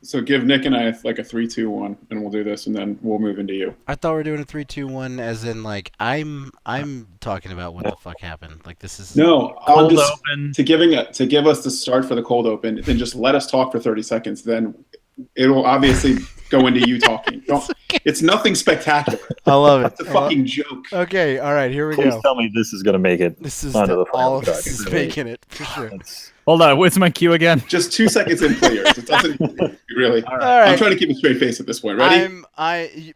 So give Nick and I like a 3, 2, 1, and we'll do this, and then we'll move into you. I thought we were doing a 3, 2, 1, as in like I'm talking about what the fuck happened. Like this is No, I'm Cold just open. to give us the start for the cold open. Then just let us talk for 30 seconds. Then it'll obviously go into you talking. It's nothing spectacular. I love it. It's a fucking joke. Okay, all right, here we Please go. tell me this is going to make it This is onto the all final of cut. this is making it for sure. Hold on, what's my cue again? Just 2 seconds in players. It doesn't really. All right. I'm trying to keep a straight face at this point. Ready?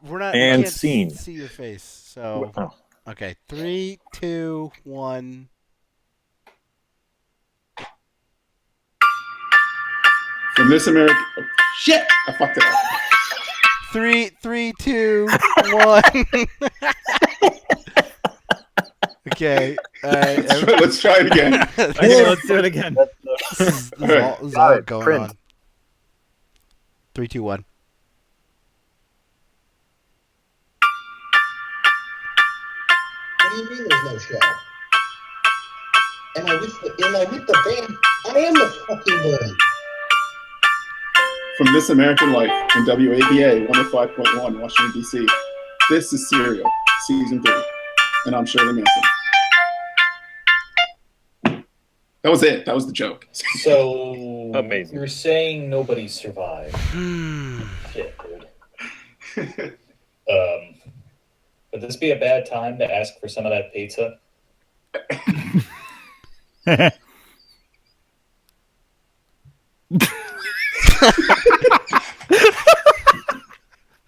We're not. And we can't scene. see your face. So Oh. okay, 3, 2, 1. From this American. Oh, shit! I fucked it up. 3, 2, 1. Okay. Let's try it again. Okay, let's do it again. This is Alright. all going Print. on. 3, 2, 1. What do you mean there's no show? Am I with the band? I am the fucking band. From This American Life, from WABA 105.1, Washington, D.C. This is Serial, Season 3. And I'm Shirley Manson. That was it. That was the joke. So, Amazing. You're saying nobody survived. Shit, dude. Would this be a bad time to ask for some of that pizza?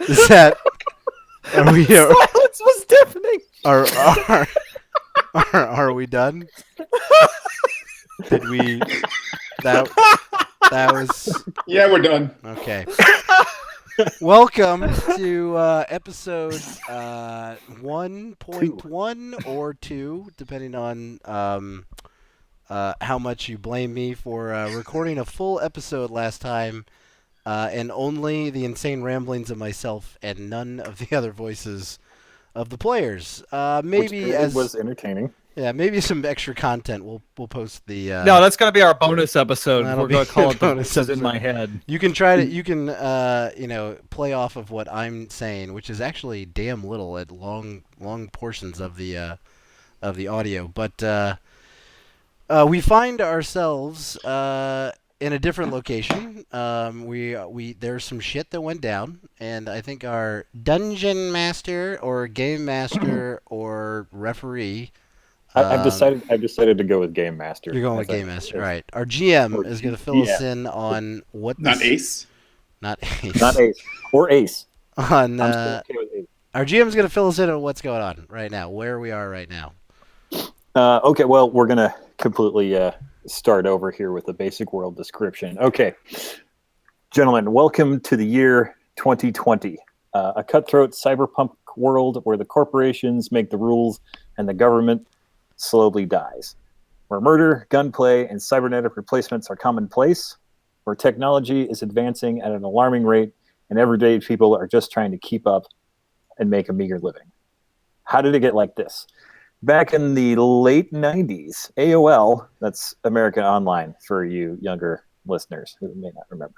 Is that? Are we? Silence was deafening. Are we done? Did we? That was Yeah, we're done. okay. Welcome to episode 1.1 or 2, depending on how much you blame me for recording a full episode last time, and only the insane ramblings of myself and none of the other voices of the players. Maybe Which as was entertaining. yeah, maybe some extra content. We'll post the. No, that's gonna be our bonus episode. That'll We're gonna be call a it the bonus voices in episode. my head. You can try to play off of what I'm saying, which is actually damn little at long portions of the audio. But we find ourselves in a different location. We there's some shit that went down, and I think our dungeon master or game master or referee. I've decided to go with Game Master. You're going with I Game think. Master, right? Our GM Or is going to fill us yeah. in on what Not this, Ace? not Ace, Not Ace. Or Ace. on I'm still okay with Ace. our GM is going to fill us in on what's going on right now, where we are right now. Okay, well, we're going to completely start over here with the basic world description. Okay. Gentlemen, welcome to the year 2020. A cutthroat cyberpunk world where the corporations make the rules and the government slowly dies. Where murder, gunplay, and cybernetic replacements are commonplace. Where technology is advancing at an alarming rate and everyday people are just trying to keep up and make a meager living. How did it get like this? Back in the late 90s, AOL, that's American Online for you younger listeners who may not remember,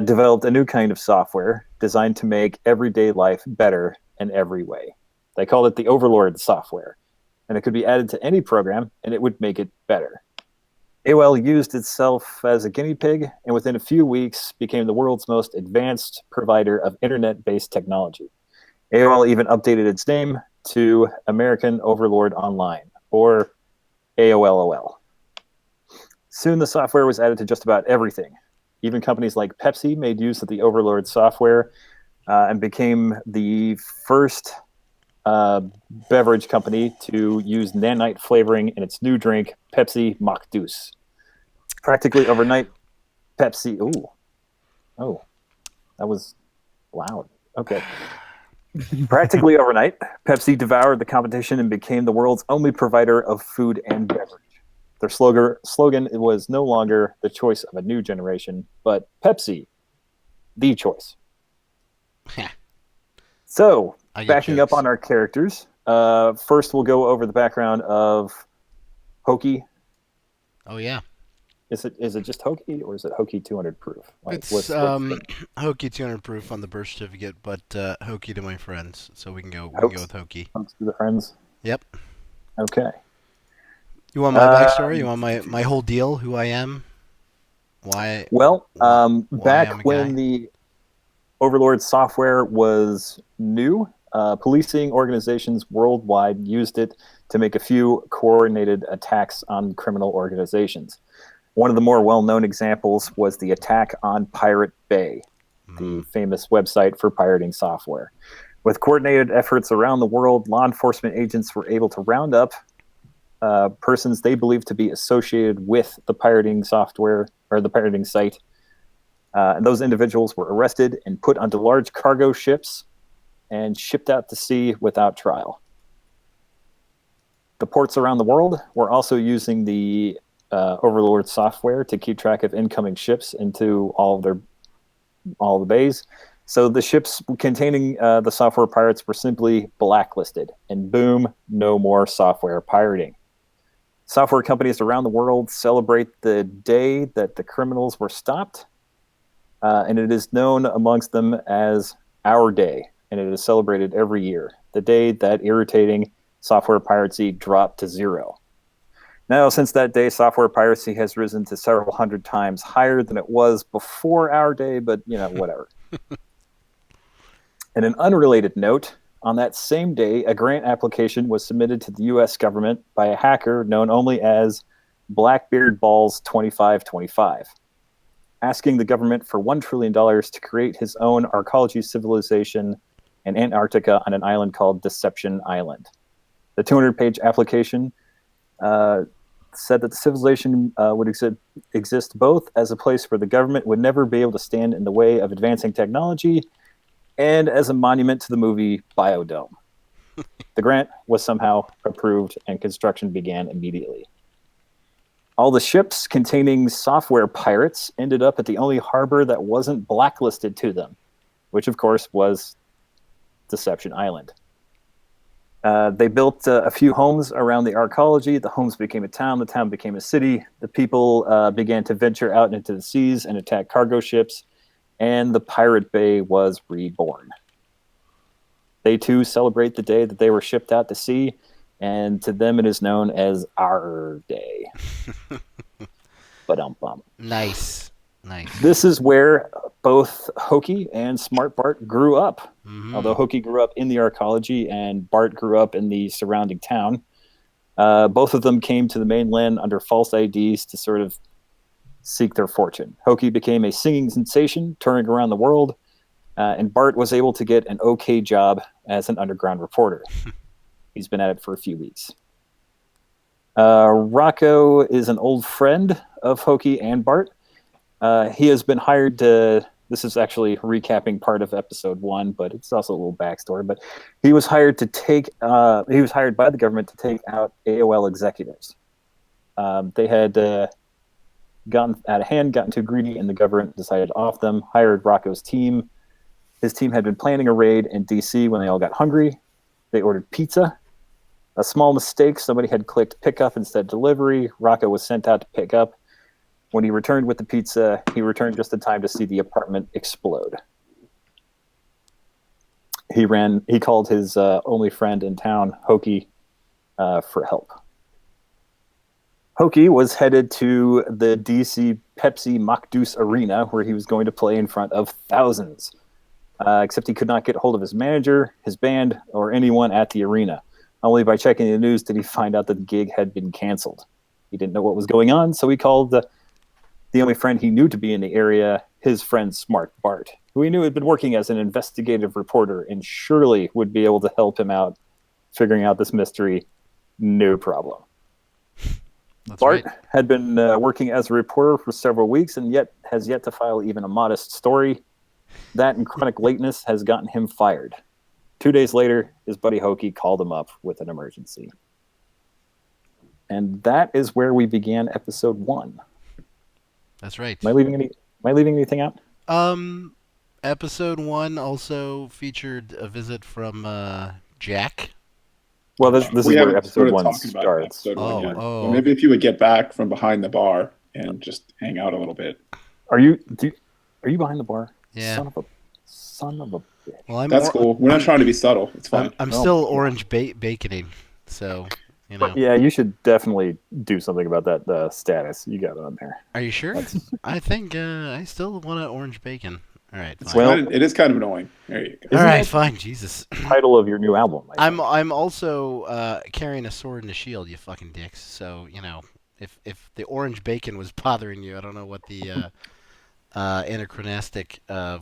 developed a new kind of software designed to make everyday life better in every way. They called it the Overlord software, and it could be added to any program, and it would make it better. AOL used itself as a guinea pig, and within a few weeks became the world's most advanced provider of internet-based technology. AOL even updated its name to American Overlord Online, or AOLOL. Soon the software was added to just about everything. Even companies like Pepsi made use of the Overlord software and became the first beverage company to use nanite flavoring in its new drink, Pepsi Mock Deuce. Practically overnight, Pepsi... Oh, that was loud. Okay. Practically overnight, Pepsi devoured the competition and became the world's only provider of food and beverage. Their slogan was no longer the choice of a new generation, but Pepsi, the choice. So, backing up on our characters, first we'll go over the background of Hokie. Oh yeah. Is it just Hokie or is it Hokie200proof? Like, It's what's Hokie200proof on the birth certificate, but Hokie to my friends, so we can go with Hokie. to the friends? Yep. Okay. You want my backstory? You want my whole deal? Who I am? Why? Well, why back I'm a when guy? the Overlord software was new, policing organizations worldwide used it to make a few coordinated attacks on criminal organizations. One of the more well-known examples was the attack on Pirate Bay, the famous website for pirating software. With coordinated efforts around the world, law enforcement agents were able to round up persons they believed to be associated with the pirating software or the pirating site. And those individuals were arrested and put onto large cargo ships and shipped out to sea without trial. The ports around the world were also using the Overlord software to keep track of incoming ships into all the bays. So the ships containing the software pirates were simply blacklisted, and boom, no more software pirating. Software companies around the world celebrate the day that the criminals were stopped, and it is known amongst them as Our Day, and it is celebrated every year, the day that irritating software piracy dropped to zero. Now, since that day, software piracy has risen to several hundred times higher than it was before Our Day, but, whatever. In an unrelated note, on that same day, a grant application was submitted to the U.S. government by a hacker known only as Blackbeard Balls 2525, asking the government for $1 trillion to create his own arcology civilization in Antarctica on an island called Deception Island. The 200-page application said that the civilization would exist both as a place where the government would never be able to stand in the way of advancing technology and as a monument to the movie Biodome. The grant was somehow approved and construction began immediately. All the ships containing software pirates ended up at the only harbor that wasn't blacklisted to them, which of course was Deception Island. They built a few homes around the arcology. The homes became a town. The town became a city. The people began to venture out into the seas and attack cargo ships, and the Pirate Bay was reborn. They too celebrate the day that they were shipped out to sea, and to them it is known as Our Day. Ba-dum-bum. Nice. This is where both Hokie and Smart Bart grew up. Although Hokie grew up in the arcology and Bart grew up in the surrounding town, both of them came to the mainland under false IDs to sort of seek their fortune. Hokie became a singing sensation, touring around the world, and Bart was able to get an okay job as an underground reporter. He's been at it for a few weeks. Rocco is an old friend of Hokie and Bart. He has been hired to, this is actually recapping part of episode 1, but it's also a little backstory, but he was hired he was hired by the government to take out AOL executives. They had gotten out of hand, gotten too greedy, and the government decided to off them, hired Rocco's team. His team had been planning a raid in DC when they all got hungry. They ordered pizza. A small mistake, somebody had clicked pickup instead of delivery. Rocco was sent out to pick up. When he returned with the pizza, he returned just in time to see the apartment explode. He called his only friend in town, Hokie, for help. Hokie was headed to the DC Pepsi Mockdeuce Arena, where he was going to play in front of thousands. Except he could not get hold of his manager, his band, or anyone at the arena. Only by checking the news did he find out that the gig had been canceled. He didn't know what was going on, so he called the only friend he knew to be in the area, his friend Smart Bart, who he knew had been working as an investigative reporter and surely would be able to help him out figuring out this mystery, no problem. That's Bart right. had been working as a reporter for several weeks and has yet to file even a modest story. That and chronic lateness has gotten him fired. 2 days later, his buddy Hokie called him up with an emergency. And that is where we began episode 1. That's right. Am I leaving anything out? Episode 1 also featured a visit from Jack. Well, this is We where haven't episode started 1 talking about starts. episode 1 yet. Oh. So maybe if you would get back from behind the bar and just hang out a little bit. Are you behind the bar? Yeah. Son of a bitch. Well, That's cool. We're not trying to be subtle. It's fine. I'm Oh still my God. orange baconing, so you know. But yeah, you should definitely do something about that status you got on there. Are you sure? I think I still want to orange bacon. All right, It's fine. Well- it is kind of annoying. There you go. All right, that- fine. Jesus. Title of your new album. I think. I'm also carrying a sword and a shield, you fucking dicks. So you know, if the bacon was bothering you, I don't know what the anachronistic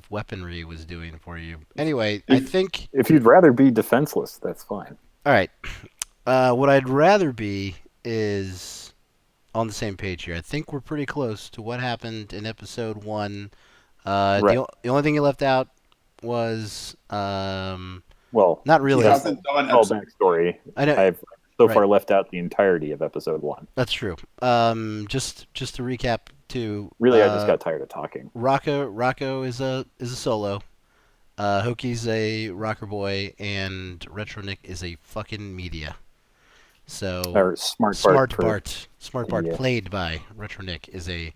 weaponry was doing for you. Anyway, I think. If you'd rather be defenseless, that's fine. All right. What I'd rather be is on the same page here. I think we're pretty close to what happened in episode 1. Right. The only thing you left out was Well, not really. He hasn't done all episode- backstory. I know. I've so Right. far left out the entirety of episode 1. That's true. Just to recap, to Really, I just got tired of talking. Rocco is a solo. Hokie's a Rockerboy, and RetroNick is a fucking media. So Or Smart Bart, Yeah. played by RetroNick, is a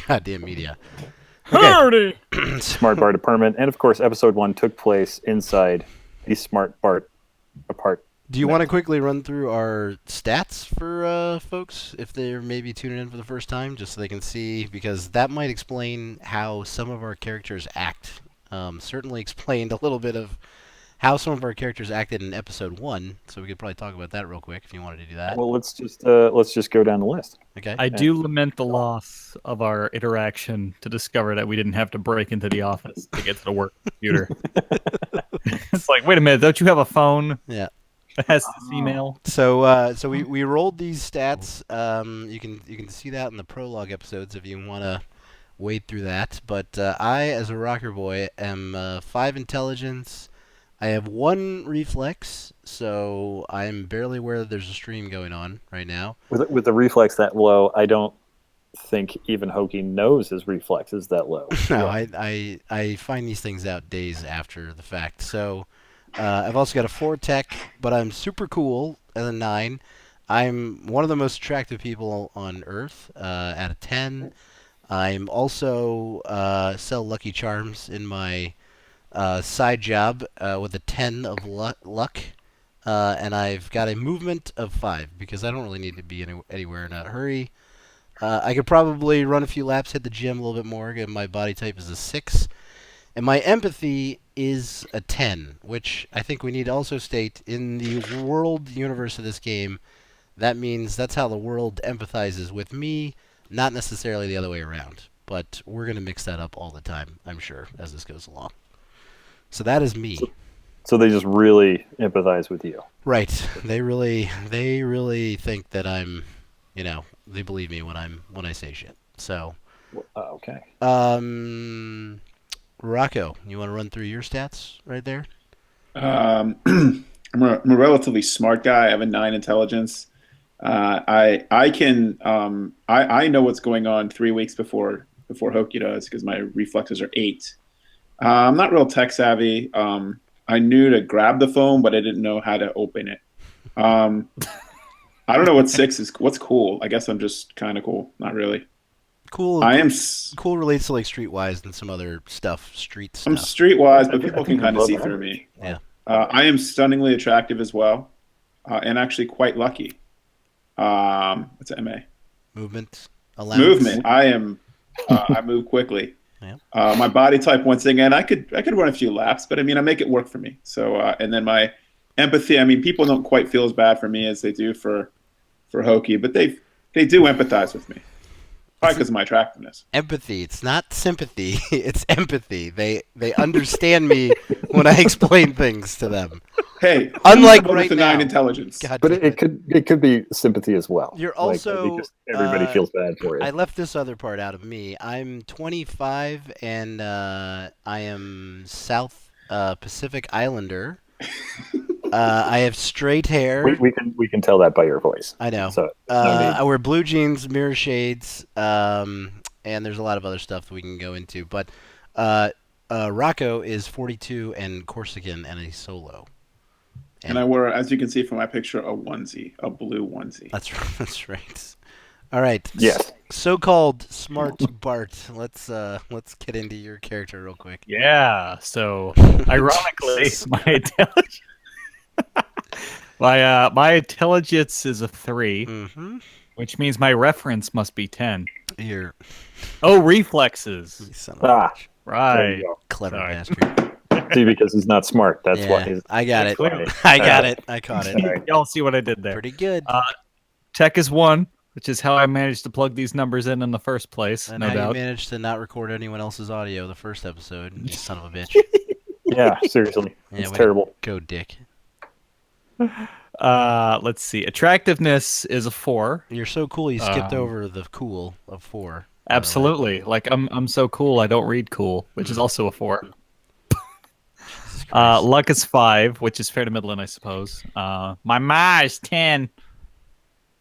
goddamn media. Hardy! Smart Bart apartment, and of course, episode 1 took place inside the Smart Bart apartment. Do you want to quickly run through our stats for folks if they're maybe tuning in for the first time, just so they can see, because that might explain how some of our characters act. Certainly explained a little bit of how some of our characters acted in episode 1, so we could probably talk about that real quick if you wanted to do that. Well, let's just go down the list. Okay. I do lament the loss of our interaction to discover that we didn't have to break into the office to get to the work computer. It's like, wait a minute, don't you have a phone Yeah. that has this email? So we rolled these stats. You can see that in the prologue episodes if you want to wade through that. But I, as a rocker boy, am 5 intelligence. I have 1 reflex, so I'm barely aware there's a stream going on right now. With the reflex that low, I don't think even Hokie knows his reflex is that low. No, I find these things out days after the fact. So I've also got a 4 tech, but I'm super cool at a 9. I'm one of the most attractive people on Earth at a 10. I'm also sell Lucky Charms in my side job with a 10 of luck. And I've got a movement of 5 because I don't really need to be anywhere in a hurry. I could probably run a few laps, hit the gym a little bit more. My body type is a 6. And my empathy is a 10, which I think we need to also state in the world universe of this game. That means that's how the world empathizes with me, not necessarily the other way around. But we're going to mix that up all the time, I'm sure, as this goes along. So that is me. So they just really empathize with you. Right. They really think that I'm, they believe me when I say shit. So, Okay. Rocco, you want to run through your stats right there? I'm a relatively smart guy. I have a 9 intelligence. I know what's going on 3 weeks before Hokie does because my reflexes are 8. I'm not real tech savvy. I knew to grab the phone, but I didn't know how to open it. I don't know what 6 is. What's cool? I guess I'm just kind of cool. Not really. Cool. Cool relates to like Streetwise and some other stuff. Street stuff. I'm streetwise, but I people think can kind of above see average. through me. Yeah. I am stunningly attractive as well, and actually quite lucky. What's MA? Movement. Allowance. Movement. I am. I move quickly. Yeah. My body type, once again, I could run a few laps, but I mean, I make it work for me. So, and then my empathy. I mean, people don't quite feel as bad for me as they do for Hokie, but they do empathize with me. Probably because of my attractiveness. Empathy. It's not sympathy. It's empathy. They understand me when I explain things to them. Hey, Unlike I'm right with the 9 now. intelligence. God But damn it could be sympathy as well. You're Like, I think also, just everybody feels bad for you. I left this other part out of me. I'm 25 and I am South Pacific Islander. I have straight hair. We can tell that by your voice. I know. So I wear blue jeans, mirror shades, and there's a lot of other stuff that we can go into. But Rocco is 42 and Corsican and a solo. And I wear, as you can see from my picture, a onesie, a blue onesie. That's right. All right. Yes. So-called smart Bart. Let's get into your character real quick. Yeah. So, ironically, my intelligence, my intelligence is a 3, Mm-hmm. which means my reference must be 10. You're Oh, reflexes. you son of a Ah, bitch. there Right. you go. Clever Sorry. bastard. See, because he's not smart. That's Yeah, why. He's, I got it. Clearly. I got it. I caught it. All right. Y'all see what I did there. Pretty good. Tech is 1, which is how I managed to plug these numbers in the first place. And no how you doubt. managed to not record anyone else's audio the first episode, you son of a bitch. Yeah, seriously. Yeah, It's way to terrible. Go, dick. Let's see. Attractiveness is a 4. You're so cool. You skipped Um, over the cool of 4. by the way. Absolutely. Like I'm so cool I don't read cool, which is also a 4. Jesus Christ. Luck is 5, which is fair to middling, I suppose. My ma is 10.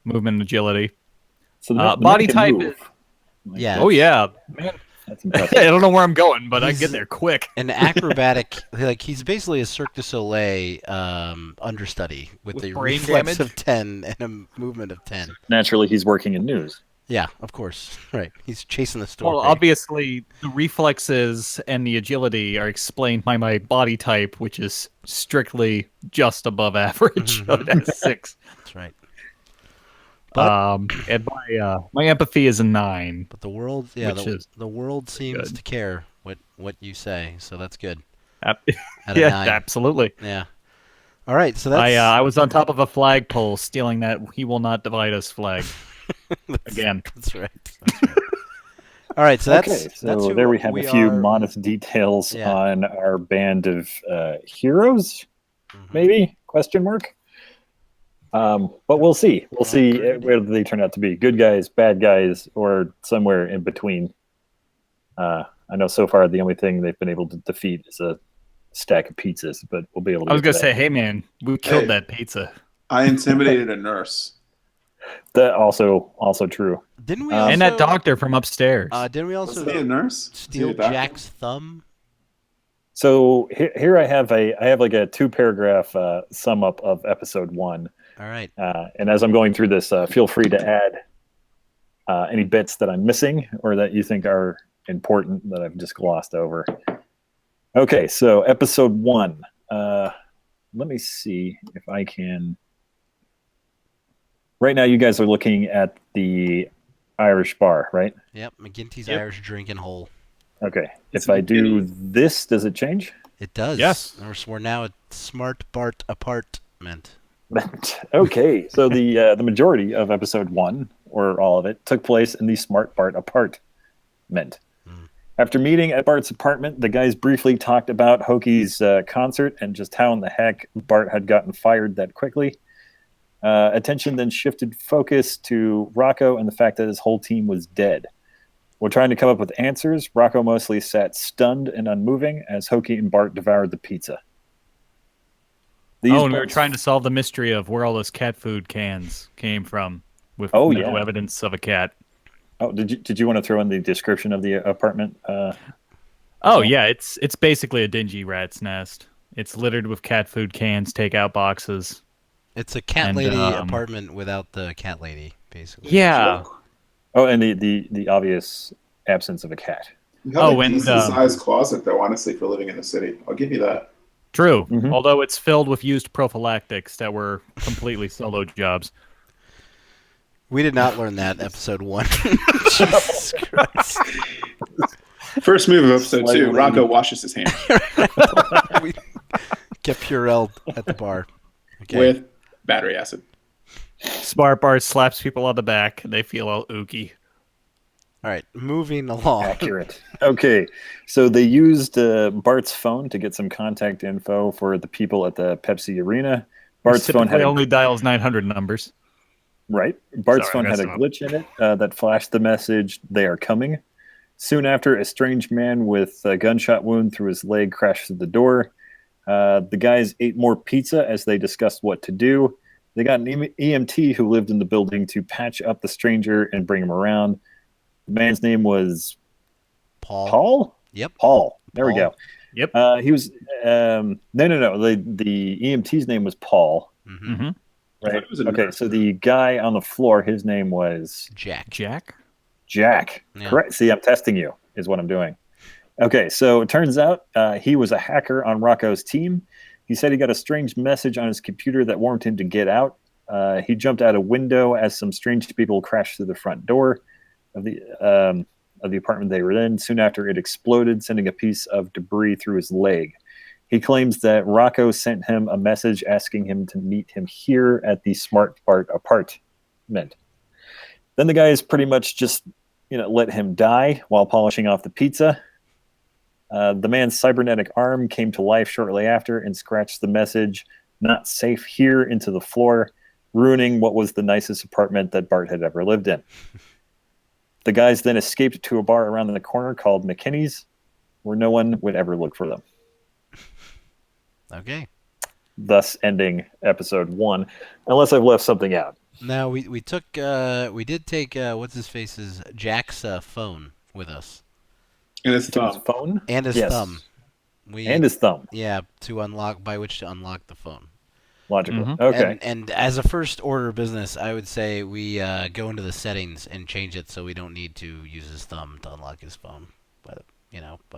Movement and agility. So the body man can type move. is- Yeah. Oh yeah, man. That's I impressive. don't know where I'm going, but I He's- get there quick. An acrobatic, like he's basically a Cirque du Soleil understudy with With the brain reflex damage? of 10 and a movement of 10. Naturally, he's working in news. Yeah, of course. Right. He's chasing the story. Well, obviously, the reflexes and the agility are explained by my body type, which is strictly just above average. So that's 6. That's right. But, And my empathy is a 9. but the world, yeah, which is the world seems good. to care what you say, so that's good. Ap- Out of yeah, 9. absolutely. Yeah. All right, so that's I was on top of a flagpole stealing that "He will not divide us" flag again. That's right. That's right. All right, so that's Okay, that's so who there we have a few are. modest details Yeah. on our band of heroes, Mhm. maybe? Question mark. But we'll see. We'll see Good. where they turn out to be. Good guys, bad guys, or somewhere in between. I know so far the only thing they've been able to defeat is a stack of pizzas, but we'll be able to I was get gonna to say, hey man, we killed Hey. that pizza. I intimidated a nurse. that. Also true. Didn't we also And that doctor from upstairs. Didn't we Was also he a nurse? Was he steal a doctor? Jack's thumb? So here I have like a 2-paragraph sum up of episode 1. All right. And as I'm going through this, feel free to add any bits that I'm missing or that you think are important that I've just glossed over. Okay, so episode 1. Let me see if I can. Right now, you guys are looking at the Irish bar, right? Yep, McGinty's Yep. Irish drinking hole. Okay. It's If I do McGinty. this, does it change? It does. Yes. We're now a smart Bart apartment. Okay, so the majority of episode 1, or all of it, took place in the Smart Bart apartment. After meeting at Bart's apartment, the guys briefly talked about Hokie's concert and just how in the heck Bart had gotten fired that quickly. Attention then shifted focus to Rocco and the fact that his whole team was dead. While trying to come up with answers, Rocco mostly sat stunned and unmoving as Hokie and Bart devoured the pizza. These and we were Bart's- trying to solve the mystery of where all those cat food cans came from, with Oh, no yeah. evidence of a cat. Oh, did you want to throw in the description of the apartment? Oh yeah, it's basically a dingy rat's nest. It's littered with cat food cans, takeout boxes. It's a cat And, lady um, apartment without the cat lady, basically. Yeah. Oh, and the obvious absence of a cat. You have Oh, a and, decent-sized closet, though, honestly, for living in the city. I'll give you that. True. Mhm. Although it's filled with used prophylactics that were completely solo jobs. We did not learn that episode 1. Jesus Christ. First move of episode 2, Slightly. Rocco washes his hands We get Purell at the bar. Okay. with battery acid. Smart Bart slaps people on the back. They feel all ooky. All right, moving along. Accurate. Okay, so they used Bart's phone to get some contact info for the people at the Pepsi Arena. Bart's phone had only dials 900 numbers. right. Bart's Sorry, phone had a messed up. glitch in it that flashed the message, "They are coming." Soon after, a strange man with a gunshot wound through his leg crashed through the door. The guys ate more pizza as they discussed what to do. They got an EMT who lived in the building to patch up the stranger and bring him around. The man's name was Paul? Yep. Paul. There we Paul. go. Yep. He was no. The EMT's name was Paul. Mm-hmm. Mm-hmm. I thought right? it was a Okay, nurse. so the guy on the floor, his name was Jack. Jack? Jack. Yeah. Correct. See, I'm testing you, is what I'm doing. Okay, so it turns out he was a hacker on Rocco's team. He said he got a strange message on his computer that warned him to get out. He jumped out a window as some strange people crashed through the front door of the apartment they were in. Soon after, it exploded, sending a piece of debris through his leg. He claims that Rocco sent him a message asking him to meet him here at the Smart Bart apartment. Then the guys pretty much just, let him die while polishing off the pizza. The man's cybernetic arm came to life shortly after and scratched the message, "Not safe here," into the floor, ruining what was the nicest apartment that Bart had ever lived in. The guys then escaped to a bar around the corner called McKinney's, where no one would ever look for them. Okay. Thus ending episode 1, unless I've left something out. Now we did take what's his face's Jack's phone with us And his His thumb. phone? and his Yes. thumb. And his thumb. Yeah, by which to unlock the phone. Logical. Mhm. Okay. And as a first order of business, I would say we go into the settings and change it so we don't need to use his thumb to unlock his phone. But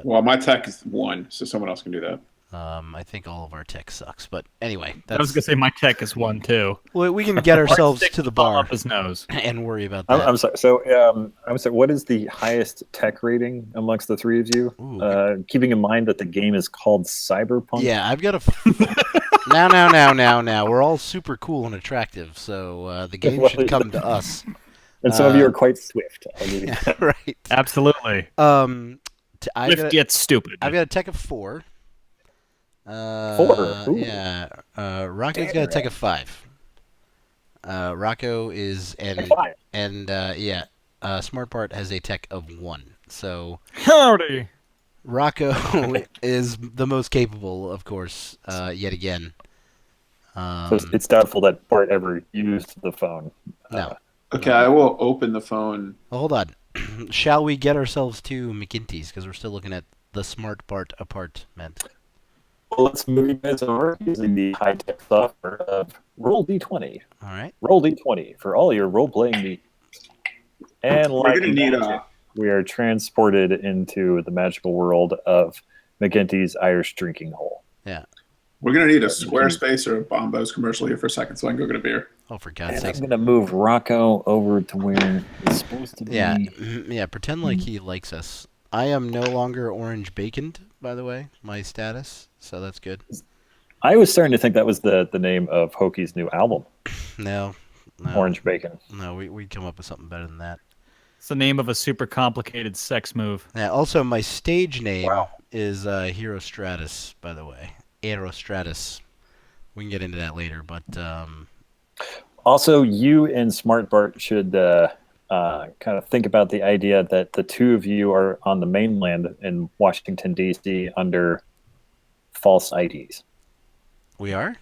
Well, my tech is 1, so someone else can do that. I think all of our tech sucks. But anyway, I was gonna say my tech is 1 too. we can get ourselves Stick to the thumb bar up his nose. and worry about that. I'm sorry. So, I'm sorry. What is the highest tech rating amongst the three of you? Ooh. Keeping in mind that the game is called Cyberpunk. Yeah, I've got a. Now. We're all super cool and attractive, so the game should come to us. And some of you are quite swift. I'll give you that. Right. Absolutely. I've Lift gets stupid. got a tech of 4. 4? Ooh. Yeah. Rocco's got a tech of 5. Rocco is Smart Bart has a tech of 1. So Howdy. Rocco is the most capable, of course, yet again. So it's doubtful that Bart ever used the phone. No. Okay, I will open the phone. Well, hold on. Shall we get ourselves to McGinty's? Because we're still looking at the Smart Bart apartment. Well, let's move you guys over using the high-tech software of Roll D20. All right. Roll D20 for all your role-playing needs. And We're like gonna need magic, we are transported into the magical world of McGinty's Irish drinking hole. Yeah. We're gonna need a Squarespace or a Bombos commercial here for a second, so I can go get a beer. Oh, for God's And sakes. I'm going to move Rocco over to where he's supposed to be. Yeah. Yeah. Pretend like he likes us. I am no longer orange baconed, by the way, my status. So that's good. I was starting to think that was the name of Hokie's new album, No. Orange Bacon. No, we'd come up with something better than that. It's the name of a super complicated sex move. Yeah, also, my stage name is Herostratus, by the way. Herostratus. We can get into that later, but Also, you and Smart Bart should kind of think about the idea that the two of you are on the mainland in Washington, D.C. under false IDs. we are?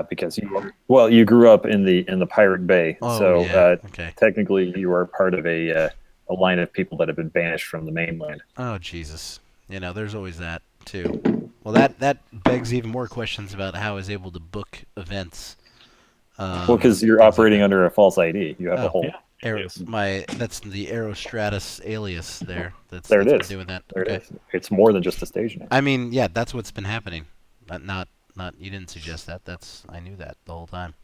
Because you grew up in the Pirate Bay, Oh, so yeah. Okay. technically you are part of a line of people that have been banished from the mainland. Oh, Jesus. There's always that, too. Well, that begs even more questions about how I was able to book events. Well, because you're operating under a false ID, you have a whole. Yeah. That's the Aerostratus alias there. That's There it been is. doing that. There Okay. it is. It's more than just a stage name. I mean, yeah, that's what's been happening. Not you didn't suggest that. I knew that the whole time.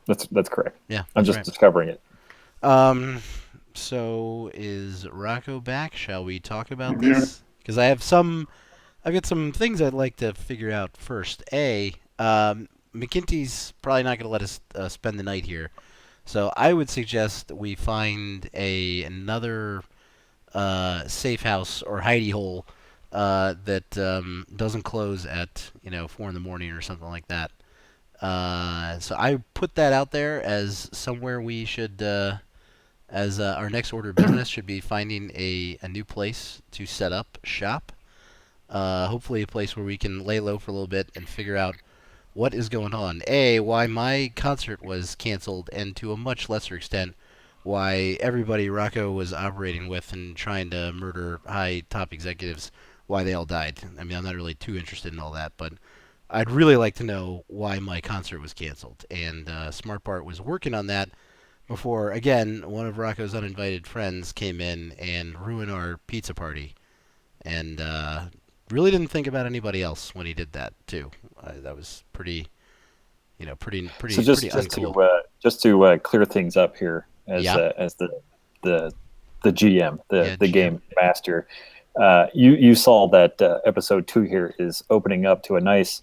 That's correct. Yeah. I'm that's just right. discovering it. So is Rocco back? Shall we talk about I'm here. this? Because I've got some things I'd like to figure out first. McKinty's probably not going to let us spend the night here, so I would suggest we find another safe house or hidey hole that doesn't close at 4 in the morning or something like that. So I put that out there as somewhere we should, as our next order of business should be finding a new place to set up shop. Hopefully a place where we can lay low for a little bit and figure out what is going on. Why my concert was canceled, and to a much lesser extent, why everybody Rocco was operating with and trying to murder high top executives, why they all died. I mean, I'm not really too interested in all that, but I'd really like to know why my concert was canceled. And Smart Bart was working on that before, again, one of Rocco's uninvited friends came in and ruined our pizza party. And really didn't think about anybody else when he did that, too. That was pretty, pretty So just uncool. just to clear things up here, as Yeah. as the GM, the GM. game master, you saw that episode 2 here is opening up to a nice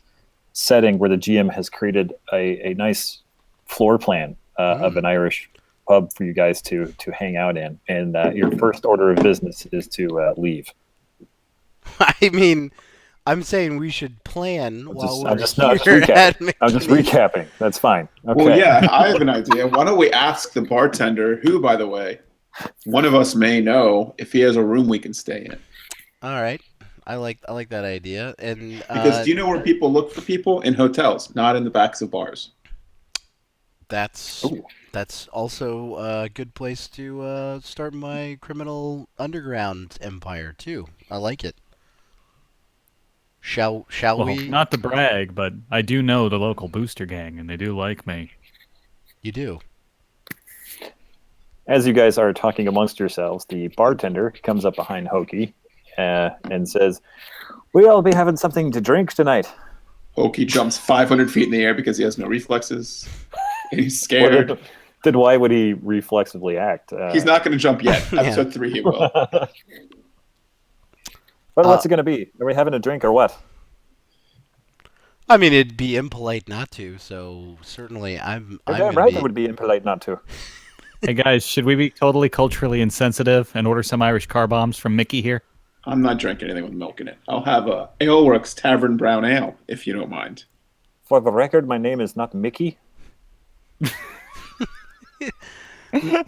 setting where the GM has created a nice floor plan of an Irish pub for you guys to hang out in, and your first order of business is to leave. I mean, I'm saying we should plan while we're here at McKinney. I'm just recapping. That's fine. Okay. Well, yeah, I have an idea. Why don't we ask the bartender, who, by the way, one of us may know, if he has a room we can stay in. All right, I like that idea. And because do you know where people look for people? In hotels, not in the backs of bars. That's also a good place to start my criminal underground empire too. I like it. Shall we? Not to brag, but I do know the local booster gang, and they do like me. You do. As you guys are talking amongst yourselves, the bartender comes up behind Hokie and says, "We all be having something to drink tonight." Hokie jumps 500 feet in the air because he has no reflexes. And he's scared. Well, then why would he reflexively act? He's not going to jump yet. Episode 3 he will. But what's it going to be? Are we having a drink or what? I mean, it'd be impolite not to, so certainly I'm right, it would be impolite not to. Hey guys, should we be totally culturally insensitive and order some Irish car bombs from Mickey here? I'm not drinking anything with milk in it. I'll have a Aleworks Tavern Brown Ale, if you don't mind. For the record, my name is not Mickey.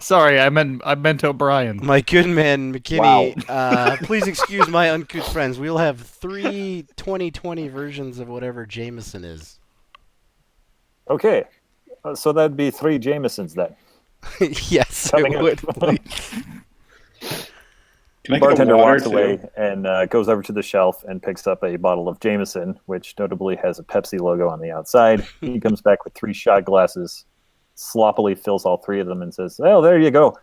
Sorry, I meant O'Brien. My good man, McKinney. Wow. Please excuse my uncouth friends. We'll have 3 2020 versions of whatever Jameson is. Okay. So that'd be 3 Jamesons then. Yes, it would. The bartender walks away and goes over to the shelf and picks up a bottle of Jameson, which notably has a Pepsi logo on the outside. He comes back with 3 shot glasses, sloppily fills all 3 of them, and says, "Well, there you go.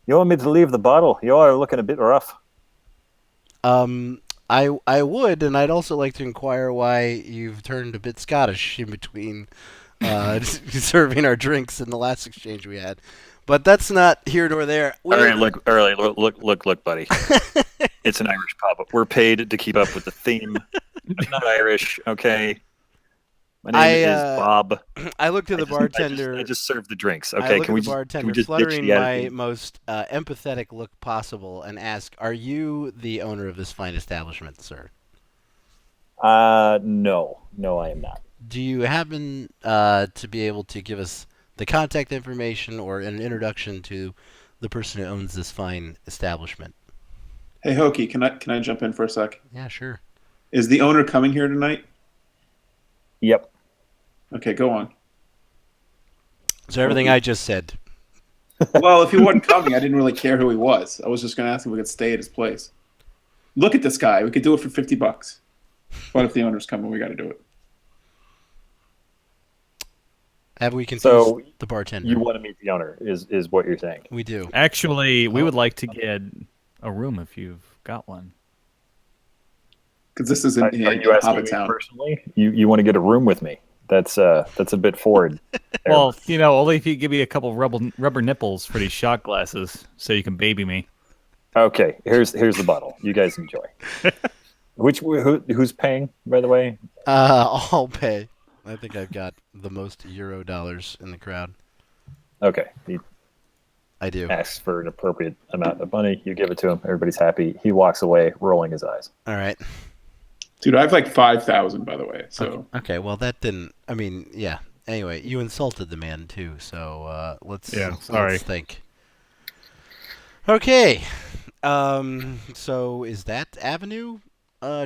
You want me to leave the bottle? You are looking a bit rough." I would, and I'd also like to inquire why you've turned a bit Scottish in between serving our drinks in the last exchange we had. But that's not here nor there. All right, look, buddy. It's an Irish pub. We're paid to keep up with the theme. I'm not Irish, okay? My name is Bob. I looked at the bartender. I just serve the drinks, okay? I look at the bartender, fluttering my most empathetic look possible, and ask, "Are you the owner of this fine establishment, sir?" No, I am not. Do you happen to be able to give us the contact information or an introduction to the person who owns this fine establishment? Hey, Hokie, can I jump in for a sec? Yeah, sure. Is the owner coming here tonight? Yep. Okay, go on. So everything I just said. Well, if he wasn't coming, I didn't really care who he was. I was just going to ask if we could stay at his place. Look at this guy. We could do it for $50. But if the owner's coming, we got to do it. Have we confused the bartender? You want to meet the owner, is what you're saying? We do. Actually, we would like to get a room if you've got one. Because this isn't Are you asking me personally? You want to get a room with me? That's a bit forward. Well, only if you give me a couple rubber nipples for these shot glasses, so you can baby me. Okay, here's the bottle. You guys enjoy. Who's paying, by the way? I'll pay. I think I've got the most euro dollars in the crowd. Okay. I do. Asks for an appropriate amount of money. You give it to him. Everybody's happy. He walks away, rolling his eyes. All right. Dude, I have like 5,000, by the way. So okay. Well, that didn't. I mean, yeah. Anyway, you insulted the man too. So let's think. Okay. So is that avenue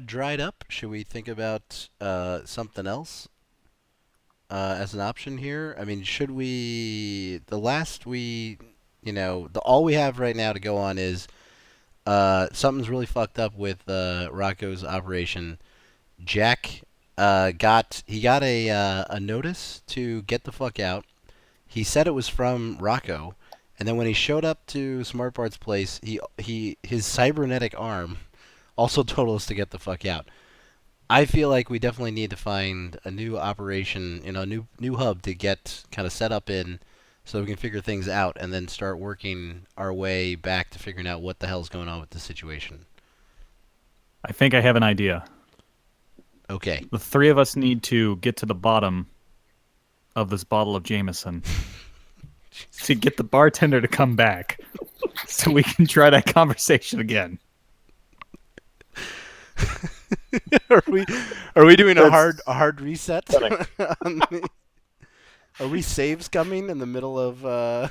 dried up? Should we think about something else as an option here? I mean, should we? All we have right now to go on is something's really fucked up with Rocco's operation. Jack got a notice to get the fuck out. He said it was from Rocco, and then when he showed up to Smart Bart's place, his cybernetic arm also told us to get the fuck out. I feel like we definitely need to find a new operation, new hub to get kind of set up in, so we can figure things out and then start working our way back to figuring out what the hell's going on with the situation. I think I have an idea. Okay. The three of us need to get to the bottom of this bottle of Jameson to get the bartender to come back so we can try that conversation again. Are we doing a hard reset? Are we saves coming in the middle of We're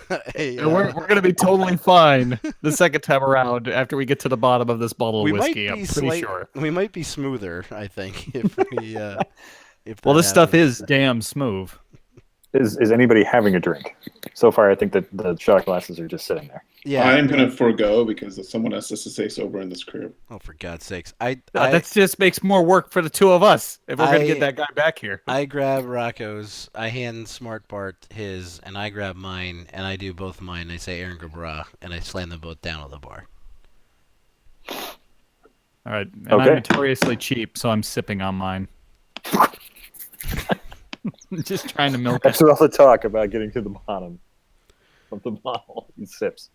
going to be totally fine the second time around after we get to the bottom of this bottle of whiskey. I'm pretty sure. We might be smoother, I think, if we well, this stuff is damn smooth. Is anybody having a drink? So far, I think that the shot glasses are just sitting there. Yeah, I'm gonna forego because someone has to stay sober in this crib. Oh, for God's sakes! That just makes more work for the two of us if we're gonna get that guy back here. I grab Rocco's, I hand Smart Bart his, and I grab mine, and I do both mine. I say Aaron Gabra, and I slam them both down on the bar. All right, and I'm notoriously cheap, so I'm sipping on mine. Just trying to milk it. After all the talk about getting to the bottom of the bottle, he sips.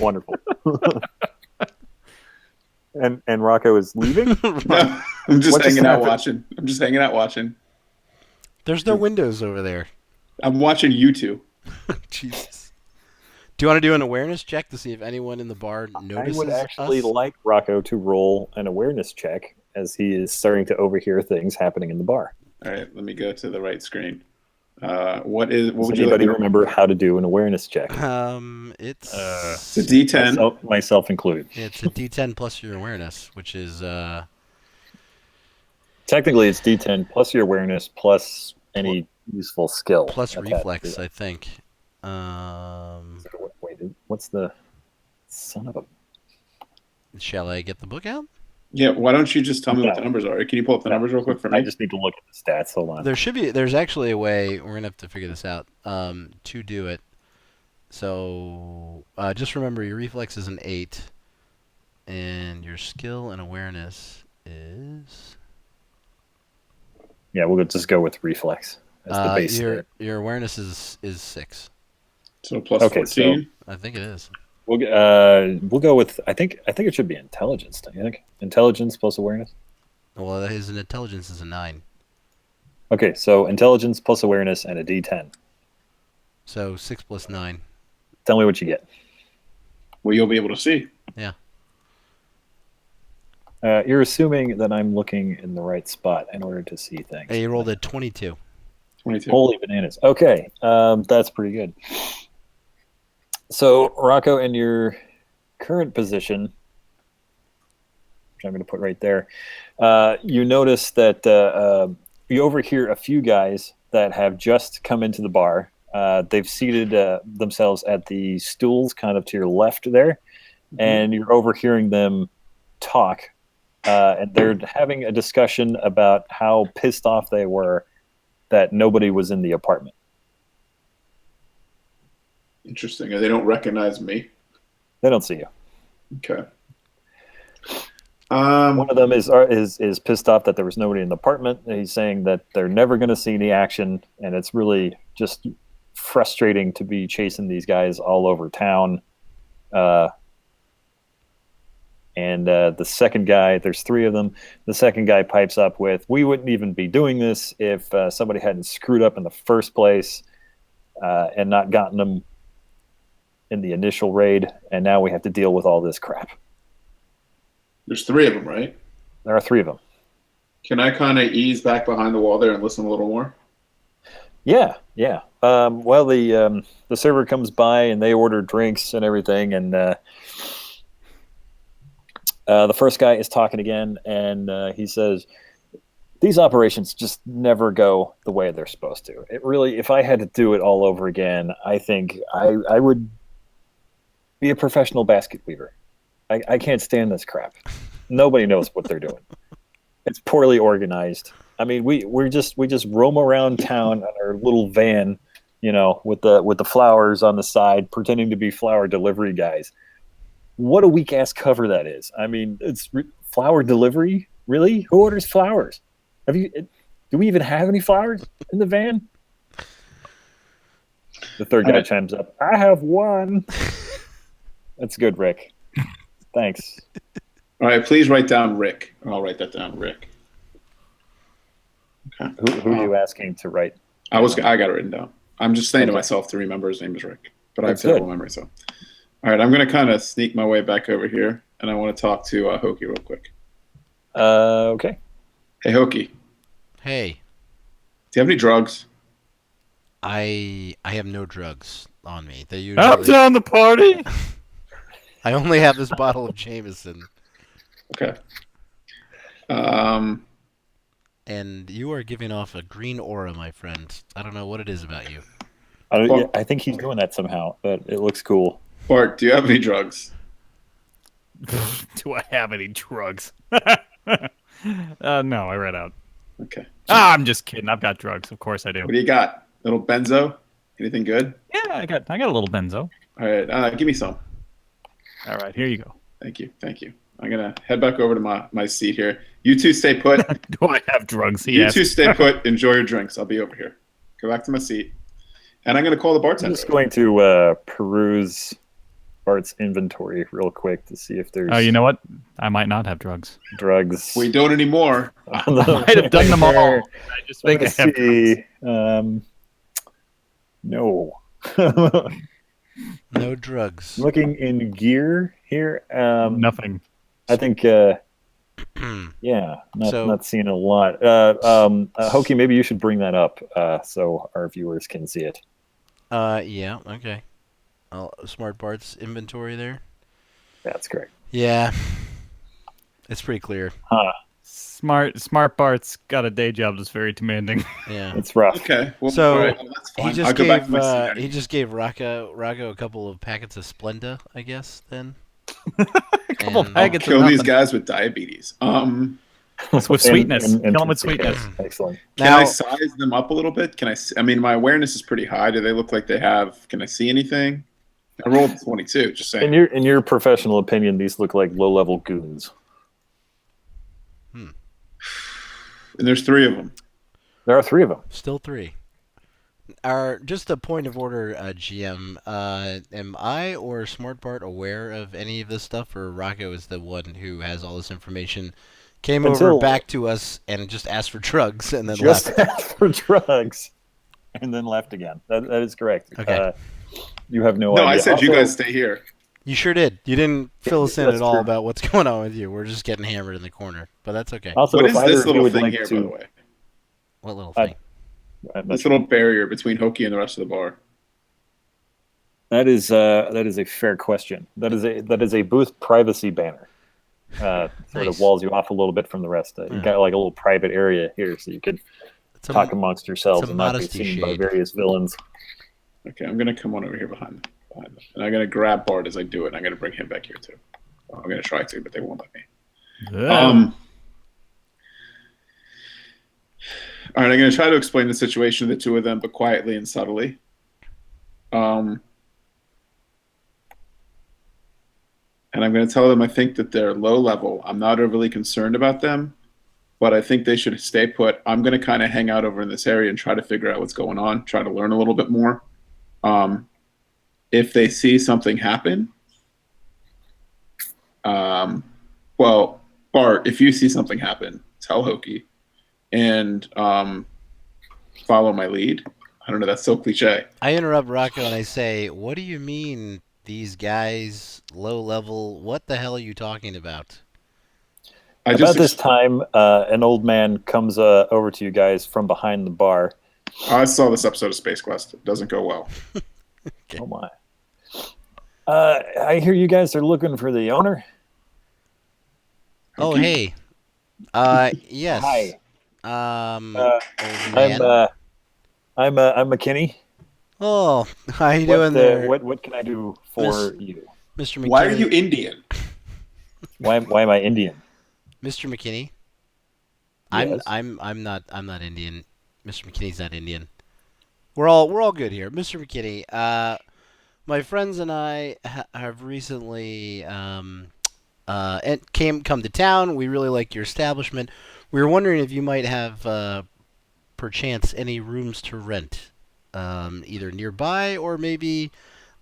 Wonderful. and Rocco is leaving? No, I'm just hanging out watching. There's no windows over there. I'm watching you two. Jesus. Do you want to do an awareness check to see if anyone in the bar notices I would actually us? like Rocco to roll an awareness check as he is starting to overhear things happening in the bar. All right, let me go to the right screen. What would Does you anybody like remember how to do an awareness check? It's a D10. Myself included. It's a D10 plus your awareness, which is Technically, it's D10 plus your awareness plus any useful skill. plus reflex, I think. Wait, what's the son of a? Shall I get the book out? Yeah, why don't you just tell me what the numbers are? Can you pull up the numbers real quick for me? I just need to look at the stats. Hold on. There's actually a way, we're going to have to figure this out, to do it. So, just remember your reflex is an 8, and your skill and awareness is... Yeah, we'll just go with reflex as the base. Your awareness is 6. So plus 14? I think it is. We'll go with I think it should be intelligence. Don't you think? Intelligence plus awareness. Well, his intelligence is a 9. Okay, so intelligence plus awareness and a D10. So 6 plus 9. Tell me what you get. Well, you'll be able to see. Yeah. You're assuming that I'm looking in the right spot in order to see things. Hey, you rolled a 22. 22. Holy bananas. Okay, that's pretty good. So, Rocco, in your current position, which I'm going to put right there, you notice that you overhear a few guys that have just come into the bar. They've seated themselves at the stools kind of to your left there, and you're overhearing them talk. And they're having a discussion about how pissed off they were that nobody was in the apartment. Interesting. They don't recognize me. They don't see you. Okay. One of them is pissed off that there was nobody in the apartment. He's saying that they're never going to see any action, and it's really just frustrating to be chasing these guys all over town. And the second guy, there's 3 of them. The second guy pipes up with, "We wouldn't even be doing this if somebody hadn't screwed up in the first place and not gotten them in the initial raid, and now we have to deal with all this crap." There's 3 of them, right? There are 3 of them. Can I kind of ease back behind the wall there and listen a little more? Yeah. Well, the server comes by and they order drinks and everything, and the first guy is talking again, and he says, "These operations just never go the way they're supposed to. It really, if I had to do it all over again, I think I would be a professional basket weaver. I can't stand this crap. Nobody knows what they're doing." It's poorly organized. I mean, we just roam around town on our little van, with the flowers on the side, pretending to be flower delivery guys. What a weak ass cover that is. I mean, it's flower delivery. Really? Who orders flowers? Do we even have any flowers in the van? The third guy chimes up. I have one. That's good, Rick. Thanks. All right, please write down Rick. I'll write that down, Rick. Okay. Who are you asking to write? I got it written down. I'm just saying to myself to remember his name is Rick, but I have terrible memory. So, all right, I'm going to kind of sneak my way back over here, and I want to talk to Hokie real quick. Okay. Hey, Hokie. Hey. Do you have any drugs? I have no drugs on me. They Up usually. down the party. I only have this bottle of Jameson. Okay. And you are giving off a green aura, my friend. I don't know what it is about you. I think he's doing that somehow, but it looks cool. Bart, do you have any drugs? Do I have any drugs? No, I read out. Okay. I'm just kidding. I've got drugs. Of course I do. What do you got? Little benzo? Anything good? Yeah, I got a little benzo. All right, give me some. All right, here you go. Thank you. I'm gonna head back over to my seat here. You two stay put. Do I have drugs? You two stay put. Enjoy your drinks. I'll be over here. Go back to my seat, and I'm gonna call the I'm bartender. just going to peruse Bart's inventory real quick to see if there's. Oh, you know what? I might not have drugs. Drugs. We don't anymore. I might have done them all. I just think Let's I have see. drugs. No. No drugs. Looking in gear here. Nothing. I think. Yeah, not seeing a lot. Hokie, maybe you should bring that up so our viewers can see it. Yeah, okay. Smart Bart's inventory there. That's correct. Yeah, it's pretty clear. Smart Bart's got a day job that's very demanding. Yeah, it's rough. Okay, well, so all right, well, that's fine. he I'll just go back to my gave seat. he just gave Rocco a couple of packets of Splenda, I guess. Then A couple And- of packets Kill of these nothing. guys with diabetes. With sweetness. And Kill them with sweetness. Excellent. Can Now- I size them up a little bit? I mean, my awareness is pretty high. Do they look like they have? Can I see anything? I rolled a 22. Just saying. In your professional opinion, these look like low-level goons. And there's 3 of them. There are 3 of them. Still 3. Just a point of order, GM. Am I or Smart Bart aware of any of this stuff, or Rocco is the one who has all this information? Came over back to us and just asked for drugs and then Just left. asked for drugs and then left again. That is correct. Okay. You have no No, idea. I said you Also, guys stay here. You sure did. You didn't fill us in That's at all true. about what's going on with you. We're just getting hammered in the corner, but that's okay. Also, What if is either this of you little would thing like here, to, by the way? What little I- thing? This little barrier between Hokie and the rest of the bar. That is a fair question. That is a booth privacy banner. Sort Nice. of walls you off a little bit from the rest. You got like a little private area here, so you can It's a, talk amongst yourselves it's a and not be modesty seen by shade. various villains. Okay, I'm gonna come on over here behind them. And I'm gonna grab Bart as I do it, and I'm gonna bring him back here too. I'm gonna try to, but they won't let me. All right, I'm going to try to explain the situation to the 2 of them, but quietly and subtly. And I'm going to tell them I think that they're low level. I'm not overly concerned about them, but I think they should stay put. I'm going to kind of hang out over in this area and try to figure out what's going on, try to learn a little bit more. If they see something happen, well, Bart, if you see something happen, tell Hokie. And follow my lead. I don't know, that's so cliche. I interrupt Rocco and I say, "What do you mean these guys low level? What the hell are you talking about?" About this time, an old man comes over to you guys from behind the bar. I saw this episode of Space Quest. It doesn't go well. Okay. Oh my! I hear you guys are looking for the owner. Oh, Hokie? hey. Yes. Hi. Old man. I'm McKinney. Oh, how you doing there, What can I do for you? Mr. McKinney? Why are you Indian? Why am I Indian? Mr. McKinney? I'm Yes. I'm not Indian. Mr. McKinney's not Indian. We're all good here. Mr. McKinney, my friends and I have recently come to town. We really like your establishment. We were wondering if you might have perchance any rooms to rent, either nearby or maybe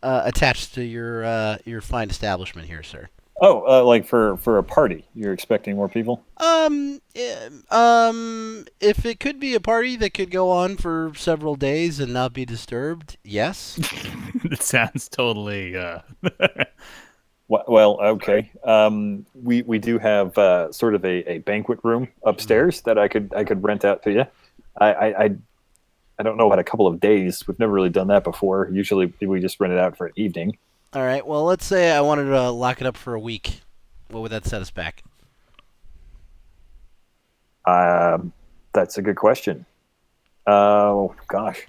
attached to your fine establishment here, sir. Oh, like for a party. You're expecting more people? If it could be a party that could go on for several days and not be disturbed, yes. It sounds totally. Well, okay. We do have sort of a banquet room upstairs that I could rent out to you. I don't know about a couple of days. We've never really done that before. Usually we just rent it out for an evening. All right. Well, let's say I wanted to lock it up for a week. What would that set us back? That's a good question. Oh gosh.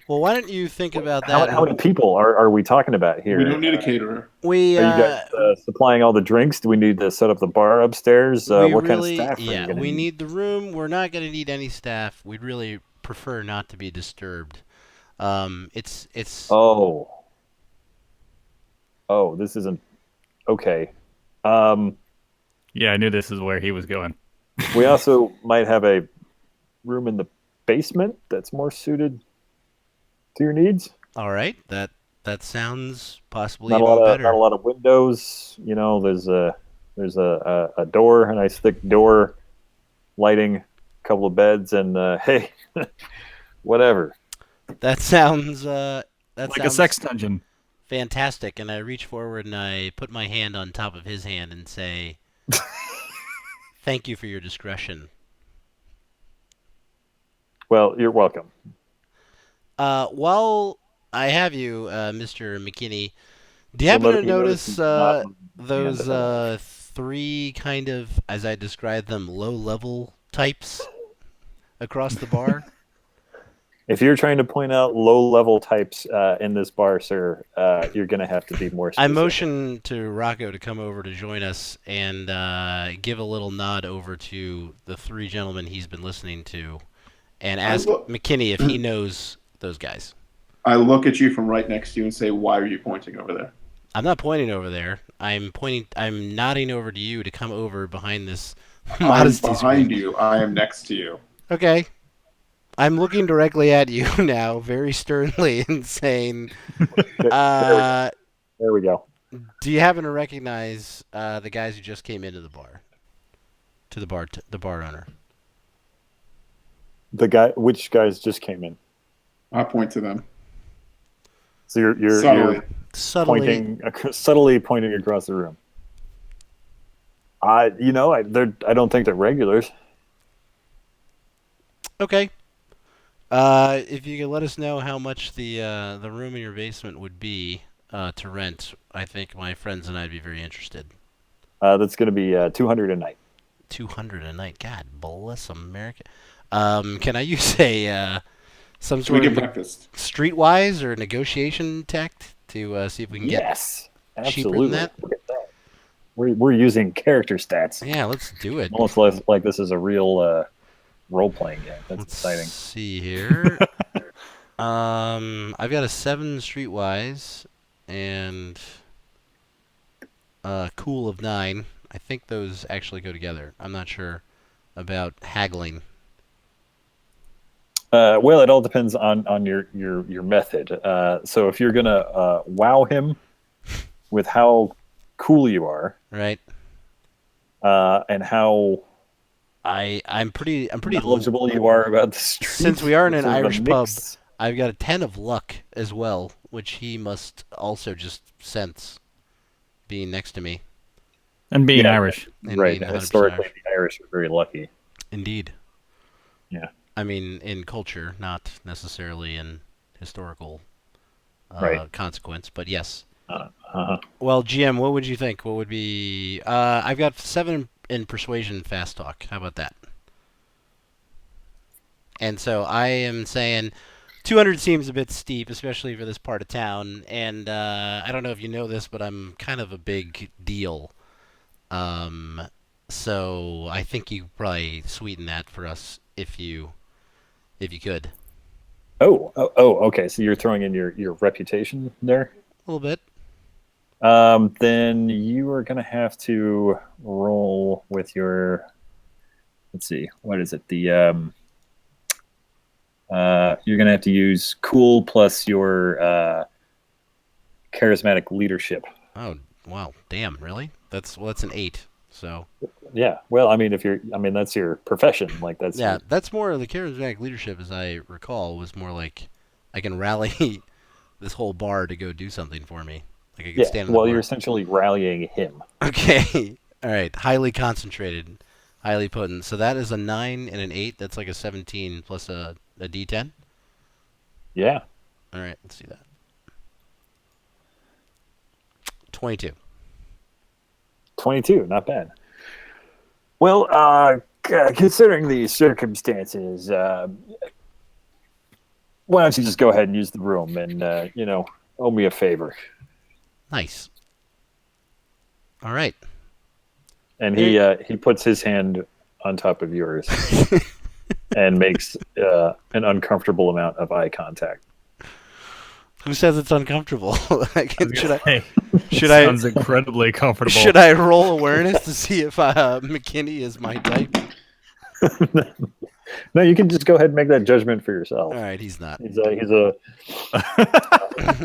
Well, why don't you think about that? How many people are we talking about here? We don't need a caterer. We Are you guys supplying all the drinks? Do we need to set up the bar upstairs? we What really, kind of staff are you yeah, going to we need? need the room. We're not going to need any staff. We'd really prefer not to be disturbed. It's Oh, this isn't okay. Yeah, I knew this is where he was going. We also might have a room in the basement that's more suited to your needs. all right. That sounds possibly Not a even lot of better. not a lot of windows. You know, there's a door, a nice thick door, lighting, a couple of beds, and hey, whatever. That sounds Like a sex dungeon. fantastic. And I reach forward and I put my hand on top of his hand and say, "Thank you for your discretion." Well, you're welcome. While I have you, Mr. McKinney, do you You'll happen to you notice he's not those hand three kind of, as I described them, low-level types across the bar? If you're trying to point out low-level types in this bar, sir, you're going to have to be more I specific. motion to Rocco to come over to join us and give a little nod over to the three gentlemen he's been listening to and ask McKinney if he knows those guys. I look at you from right next to you and say, "Why are you pointing over there?" I'm not pointing over there. I'm nodding over to you to come over behind this I'm modesty behind screen. you. I am next to you. Okay. I'm looking directly at you now, very sternly, and saying, There we go. "Do you happen to recognize the guys who just came into the bar? To the bar owner." Which guys just came in? I point to them. So you're Subtly. Subtly. subtly pointing across the room. I don't think they're regulars. Okay. If you could let us know how much the room in your basement would be to rent, I think my friends and I'd be very interested. That's going to be $200 a night. 200 a night. God bless America. Can I use a some We sort get of breakfast. streetwise or negotiation tact to see if we can get Yes, cheaper than absolutely. that? Look at that. We're using character stats. Yeah, let's do it. Almost like this is a real role-playing game. That's Let's exciting. see here. I've got a 7 streetwise and cool of 9. I think those actually go together. I'm not sure about haggling. Well, it all depends on your method. So if you're gonna wow him with how cool you are, Right. and how I'm pretty knowledgeable you are about the streets, Since we are in an sort of a Irish pub, mix. I've got a 10 of luck as well, which he must also just sense being next to me. And being Yeah. Irish. And Right. being 100% Historically, Irish. the Irish are very lucky. Indeed. Yeah. I mean, in culture, not necessarily in historical Right. consequence, but yes. Uh-huh. Well, GM, what would you think? What would be... I've got 7 in persuasion fast talk. How about that? And so I am saying 200 seems a bit steep, especially for this part of town. And I don't know if you know this, but I'm kind of a big deal. So I think you probably sweeten that for us if you could. Okay. So you're throwing in your reputation there. A little bit. Then you are gonna have to roll with your. Let's see, what is it? You're gonna have to use cool plus your charismatic leadership. Oh, wow. Damn, really? That's an 8. So Yeah. Well, I mean, that's your profession. Like that's yeah, that's more of the charismatic leadership, as I recall, was more like I can rally this whole bar to go do something for me. Like I can stand in the Well, bar. you're essentially rallying him. Okay. All right. Highly concentrated, highly potent. So that is a 9 and an 8. That's like a 17 plus a D10. Yeah. All right. Let's see that. 22. 22, not bad. Well, considering the circumstances, why don't you just go ahead and use the room and owe me a favor? Nice. All right. And he puts his hand on top of yours and makes an uncomfortable amount of eye contact. Who says it's uncomfortable? Should Sounds incredibly comfortable. Should I roll awareness to see if McKinney is my type? No, you can just go ahead and make that judgment for yourself. All right, he's not. He's a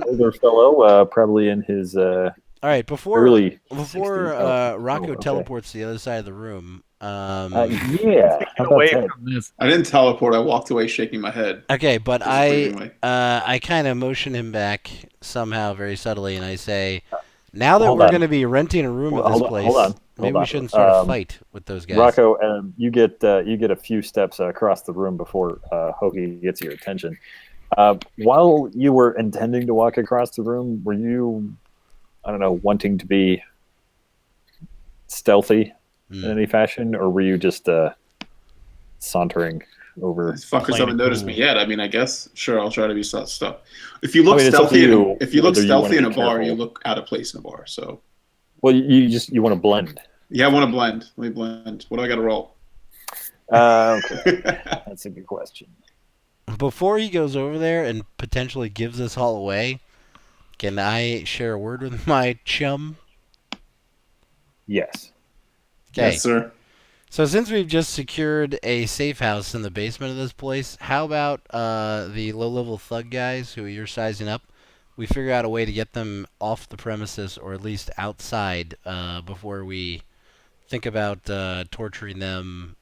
older fellow, probably in his all right, before early Rocco okay. teleports to the other side of the room. yeah. Get away from this. I didn't teleport. I walked away shaking my head. Okay, but Breathing I kind of motion him back somehow very subtly, and I say, now that Hold we're on. going to be renting a room at this place, hold maybe on. we shouldn't start a fight with those guys. Rocco, you get a few steps across the room before Hokie gets your attention. While you were intending to walk across the room, were you, I don't know, wanting to be stealthy in any fashion, or were you just sauntering over? These fuckers Playing haven't it noticed cool. me yet. I mean, I guess sure I'll try to be stuff. If you look I mean, it's up to stealthy, you if you look whether you wanna stealthy in a be bar, careful. you look out of place in a bar. So Well, you want to blend. yeah, I want to blend. Let me blend. What do I got to roll? Okay, that's a good question. Before he goes over there and potentially gives us all away, can I share a word with my chum? Yes. Okay. Yes, sir. So since we've just secured a safe house in the basement of this place, how about the low-level thug guys who you're sizing up? We figure out a way to get them off the premises, or at least outside, before we think about torturing them,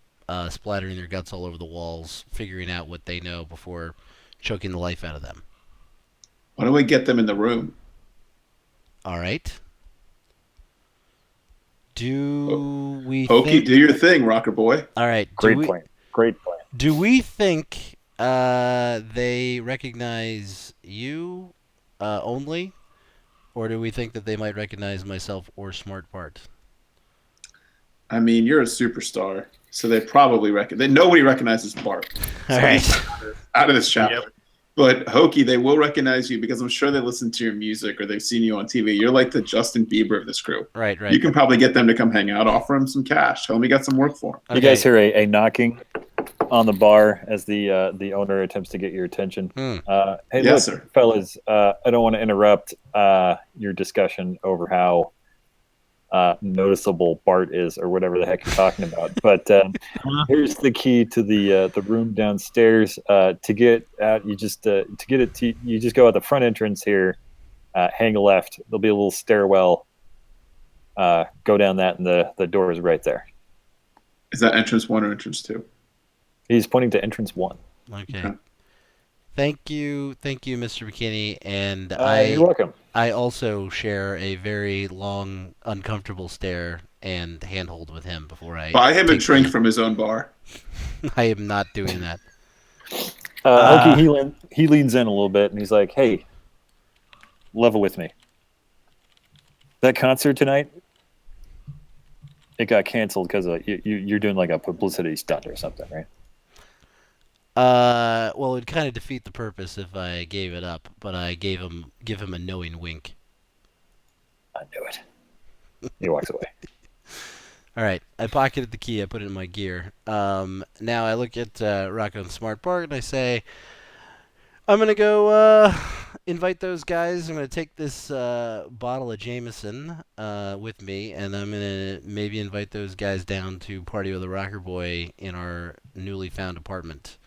splattering their guts all over the walls, figuring out what they know before choking the life out of them. Why don't we get them in the room? All right. Do we Hokie, think... do your thing, Rockerboy. All right. Great plan. Do we think they recognize you only, or do we think that they might recognize myself or Smart Bart? I mean, you're a superstar, so they probably nobody recognizes Bart. All So right. he's out of this chapter. Yep. But Hokie, they will recognize you because I'm sure they listen to your music or they've seen you on TV. You're like the Justin Bieber of this crew. Right. You can probably get them to come hang out, offer them some cash, tell them you got some work for them. Okay. You guys hear a knocking on the bar as the owner attempts to get your attention. Hey, Yes, look, sir. fellas, I don't want to interrupt your discussion over how noticeable Bart is, or whatever the heck you're talking about. But here's the key to the room downstairs. To get out, you just you just go out the front entrance here, hang a left. There'll be a little stairwell. Go down that, and the door is right there. Is that entrance 1 or entrance 2? He's pointing to entrance 1. Okay. Thank you, Mr. McKinney, and You're welcome. I also share a very long, uncomfortable stare and handhold with him before I Buy him a take drink the- from his own bar. I am not doing that. Hokie, he leans in a little bit and he's like, "Hey, level with me. That concert tonight, it got canceled because you're doing like a publicity stunt or something, right?" Well, it'd kind of defeat the purpose if I gave it up, but I give him a knowing wink. I knew it. He walks away. All right, I pocketed the key. I put it in my gear. Now I look at Rocco and Smart Bart and I say, I'm gonna go invite those guys. I'm gonna take this bottle of Jameson with me, and I'm gonna maybe invite those guys down to party with the Rockerboy in our newly found apartment.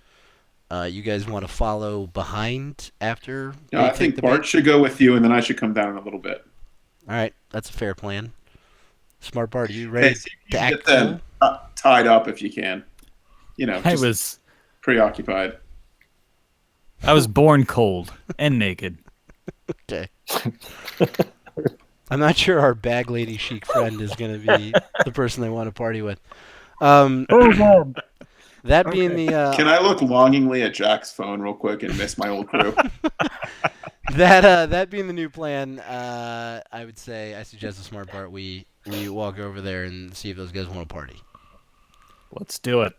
You guys want to follow behind after Yeah, they I take think the Bart bait? should go with you, and then I should come down in a little bit. All right, that's a fair plan. Smart Bart, are you Hey, ready see if to you can act get them cool? tied up if you can. I Just was preoccupied. born cold and naked. Okay. I'm not sure our bag lady chic friend is going to be the person they want to party with. Um, Oh God. that being the Can I look longingly at Jack's phone real quick and miss my old crew? that being the new plan, I would say I suggest the Smart Bart we walk over there and see if those guys want to party. Let's do it.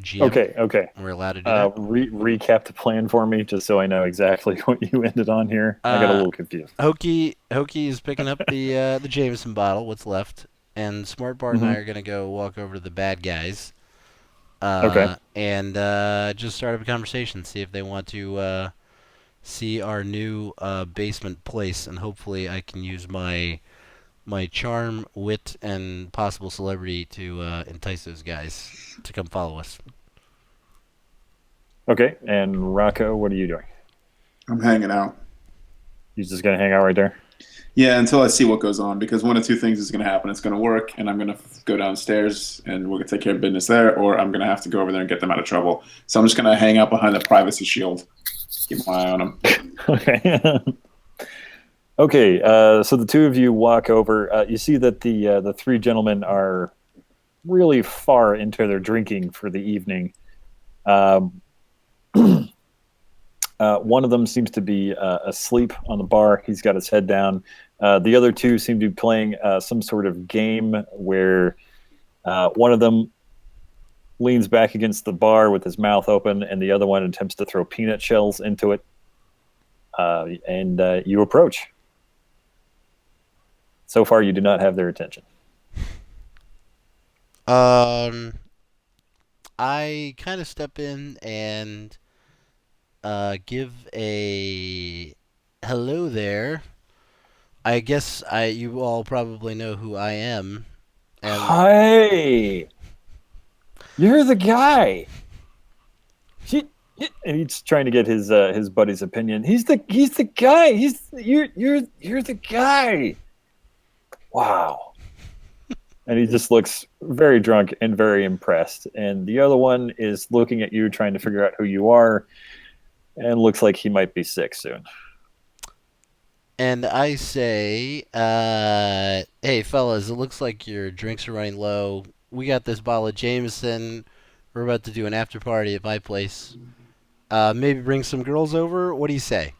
GM, Okay. we're allowed to do that. Recap the plan for me, just so I know exactly what you ended on here. I got a little confused. Hokie is picking up the Jameson bottle, what's left, and Smart Bart and I Mhm. are gonna go walk over to the bad guys. Okay. And just start up a conversation, see if they want to see our new basement place, and hopefully I can use my charm, wit, and possible celebrity to entice those guys to come follow us. Okay. And Rocco, what are you doing? I'm hanging out. You just gonna hang out right there? Yeah, until I see what goes on, because one of two things is going to happen. It's going to work, and I'm going to go downstairs, and we're going to take care of business there, or I'm going to have to go over there and get them out of trouble. So I'm just going to hang out behind the privacy shield, keep my eye on them. Okay. Okay. So the two of you walk over. You see that the three gentlemen are really far into their drinking for the evening. One of them seems to be asleep on the bar. He's got his head down. The other two seem to be playing some sort of game where one of them leans back against the bar with his mouth open, and the other one attempts to throw peanut shells into it. And you approach. So far, you do not have their attention. I kind of step in and give a hello there. I guess you all probably know who I am. And Hey, you're the guy. And he's trying to get his buddy's opinion. He's the guy. You're the guy. Wow. And he just looks very drunk and very impressed. And the other one is looking at you, trying to figure out who you are, and looks like he might be sick soon. And I say, hey, fellas, it looks like your drinks are running low. We got this bottle of Jameson. We're about to do an after party at my place. Maybe bring some girls over. What do you say?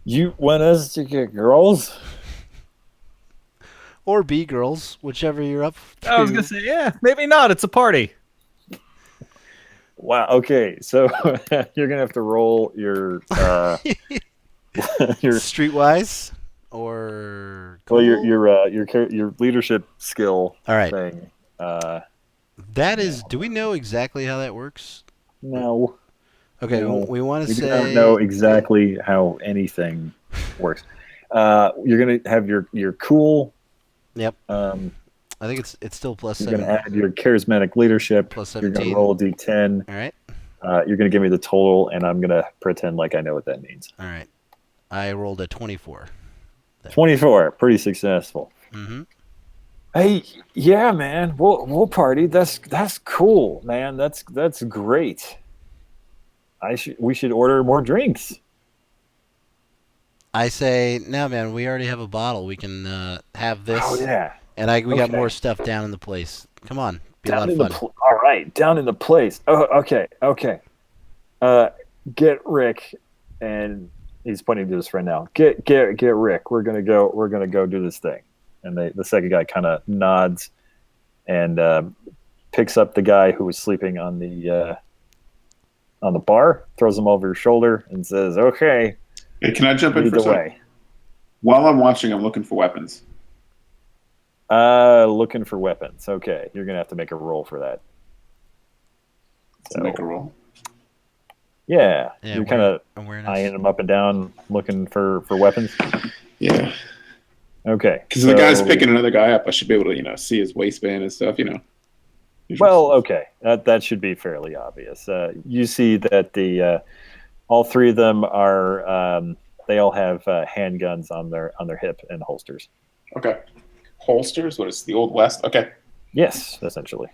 You want us to get girls? Or B girls, whichever you're up to. I was gonna say, yeah, maybe not. It's a party. Wow. Okay, so you're gonna have to roll your your Streetwise or well cool? your leadership skill All right. thing. That is. Do we know exactly how that works? No. Okay, No. we want to We say. don't know exactly how anything works. You're gonna have your cool. Yep. Um, I think it's still plus you're 7. gonna add your charismatic leadership. Plus You're 17. gonna roll a d10. All right. You're gonna give me the total, and I'm gonna pretend like I know what that means. All right. I rolled a 24. 24, pretty successful. Mm-hmm. Hey, yeah, man, we'll party. That's cool, man. That's great. We should order more drinks. I say, no, man, we already have a bottle. We can have this. Oh yeah. And we got Okay. more stuff down in the place. Come on. Be a Down lot in of the fun. all right, down in the place. Oh, okay. Get Rick, and he's pointing to his friend now. Get Rick. We're gonna go do this thing. And the second guy kind of nods, and picks up the guy who was sleeping on the bar, throws him over his shoulder, and says, "Okay, Hey, can I jump in lead for a the second? way." While I'm watching, I'm looking for weapons. Looking for weapons. Okay, you're gonna have to make a roll for that. So make a roll. Yeah, Yeah, you're kind of awareness. eyeing them up and down, looking for weapons. Yeah. Okay. Because the guy's picking another guy up, I should be able to, see his waistband and stuff, Well, okay, that should be fairly obvious. You see that the all three of them are they all have handguns on their hip and holsters. Okay. Holsters? What is the Old West? Okay. Yes, essentially.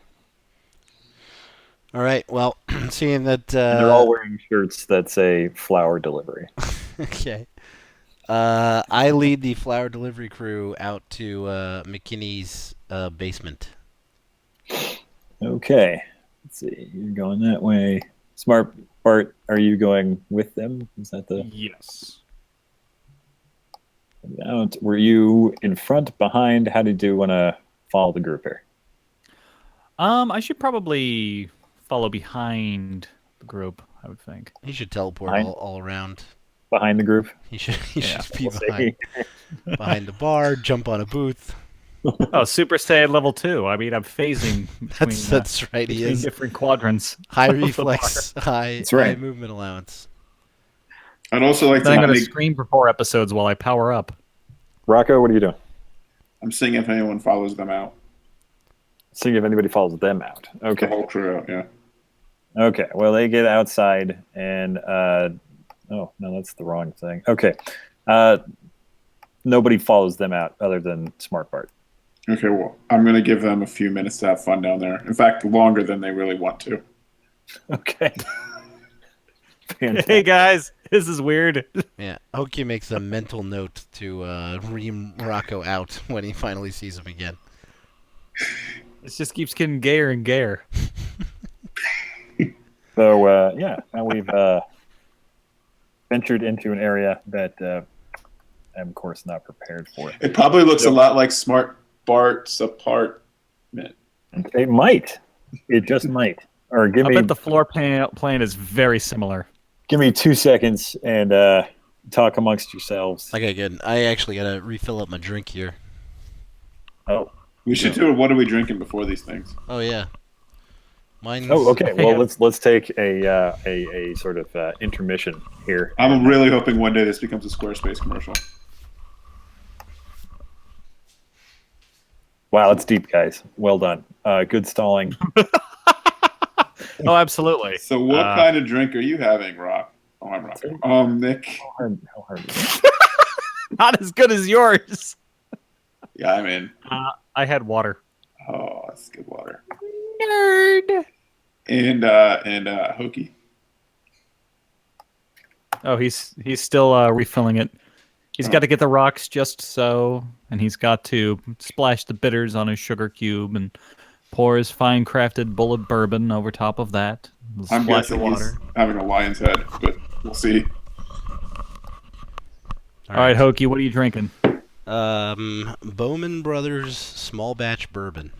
All right. Well, seeing that And they're all wearing shirts that say flower delivery. okay. I lead the flower delivery crew out to McKinney's basement. Okay. Let's see. You're going that way. Smart Bart, are you going with them? Is that the Yes. out? Were you in front, behind? How did you want to follow the group here? I should probably follow behind the group, I would think. He should teleport Behind? all around. Behind the group? He should Yeah, be We'll see. behind the bar, jump on a booth. Oh, Super Saiyan level 2. I mean, I'm phasing between, That's right. He between is different quadrants. high of the reflex, high That's right. high movement allowance. I'd also like Then I'm to going to make... scream for 4 episodes while I power up. Rocco, what are you doing? I'm seeing if anyone follows them out. Seeing if anybody follows them out. The Okay. whole crew out, yeah. Okay. Well, they get outside and oh no, that's the wrong thing. Okay. Nobody follows them out other than Smart Bart. Okay, well, I'm going to give them a few minutes to have fun down there. In fact, longer than they really want to. Okay. Hey guys, this is weird. Yeah, Hokie makes a mental note to ream Rocco out when he finally sees him again. It just keeps getting gayer and gayer. So yeah, now we've ventured into an area that I'm of course not prepared for. It probably looks a lot like Smart Bart's apartment. It might. It just might. Or I bet the floor plan is very similar. give me 2 seconds and talk amongst yourselves. Okay, good. I actually gotta refill up my drink here. Oh. We should do a what are we drinking before these things? Oh yeah, mine's. Oh, okay. Well, let's take a sort of intermission here. I'm really hoping one day this becomes a Squarespace commercial. Wow, it's deep, guys. Well done. Good stalling. Oh, absolutely. So what kind of drink are you having, Rock? Oh, I'm Rocco. Nick. How hard is it? Not as good as yours. Yeah, I'm in. I had water. Oh, that's good water. Nerd. And Hokie. Oh, he's still refilling it. He's got to get the rocks just so, and he's got to splash the bitters on his sugar cube and pour his fine crafted bullet bourbon over top of that. I'm Splash guessing of he's water. having a lion's head, but we'll see. All right, Hokie, what are you drinking? Bowman Brothers small batch bourbon.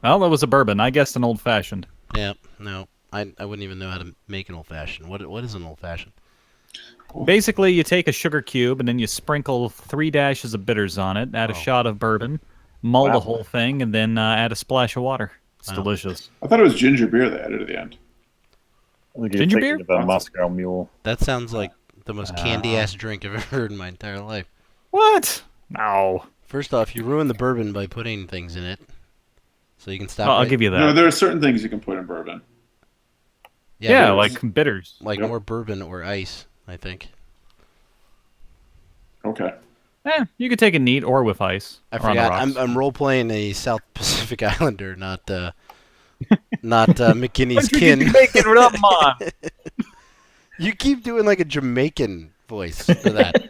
Well, that was a bourbon. I guessed an old fashioned. Yeah, no, I wouldn't even know how to make an old fashioned. What is an old fashioned? Basically, you take a sugar cube and then you sprinkle 3 dashes of bitters on it, add a shot of bourbon, mull the whole thing, and then add a splash of water. It's delicious. I thought it was ginger beer they added at the end. Ginger beer? Of a Moscow Mule. That sounds like the most candy ass drink I've ever heard in my entire life. What? No. First off, you ruin the bourbon by putting things in it, so you can stop. I'll give you that. No, there are certain things you can put in bourbon. Yeah, but like bitters. like Yep. more bourbon or ice, I think. Okay. You could take it neat or with ice. I or on the forgot. rocks. I'm role playing a South Pacific Islander, not McKinney's kin. Making it up, man. You keep doing like a Jamaican voice for that.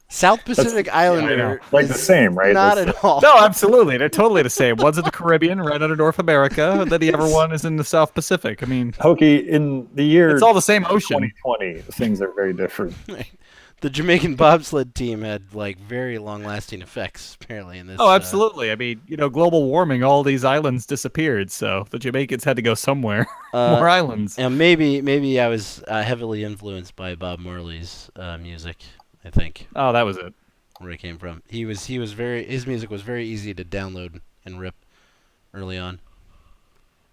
South Pacific Islander, Like the same, right? not That's- at all. No, absolutely. They're totally the same. One's in the Caribbean, right under North America. Then the other one is in the South Pacific. I mean, Hokie, in the year it's all the same ocean. 2020, things are very different. The Jamaican bobsled team had like very long-lasting effects, apparently in this. Oh, absolutely. I mean, global warming, all these islands disappeared, so the Jamaicans had to go somewhere. More islands. And maybe I was heavily influenced by Bob Marley's music. I think, Oh, that was it. where he came from. His music was very easy to download and rip early on.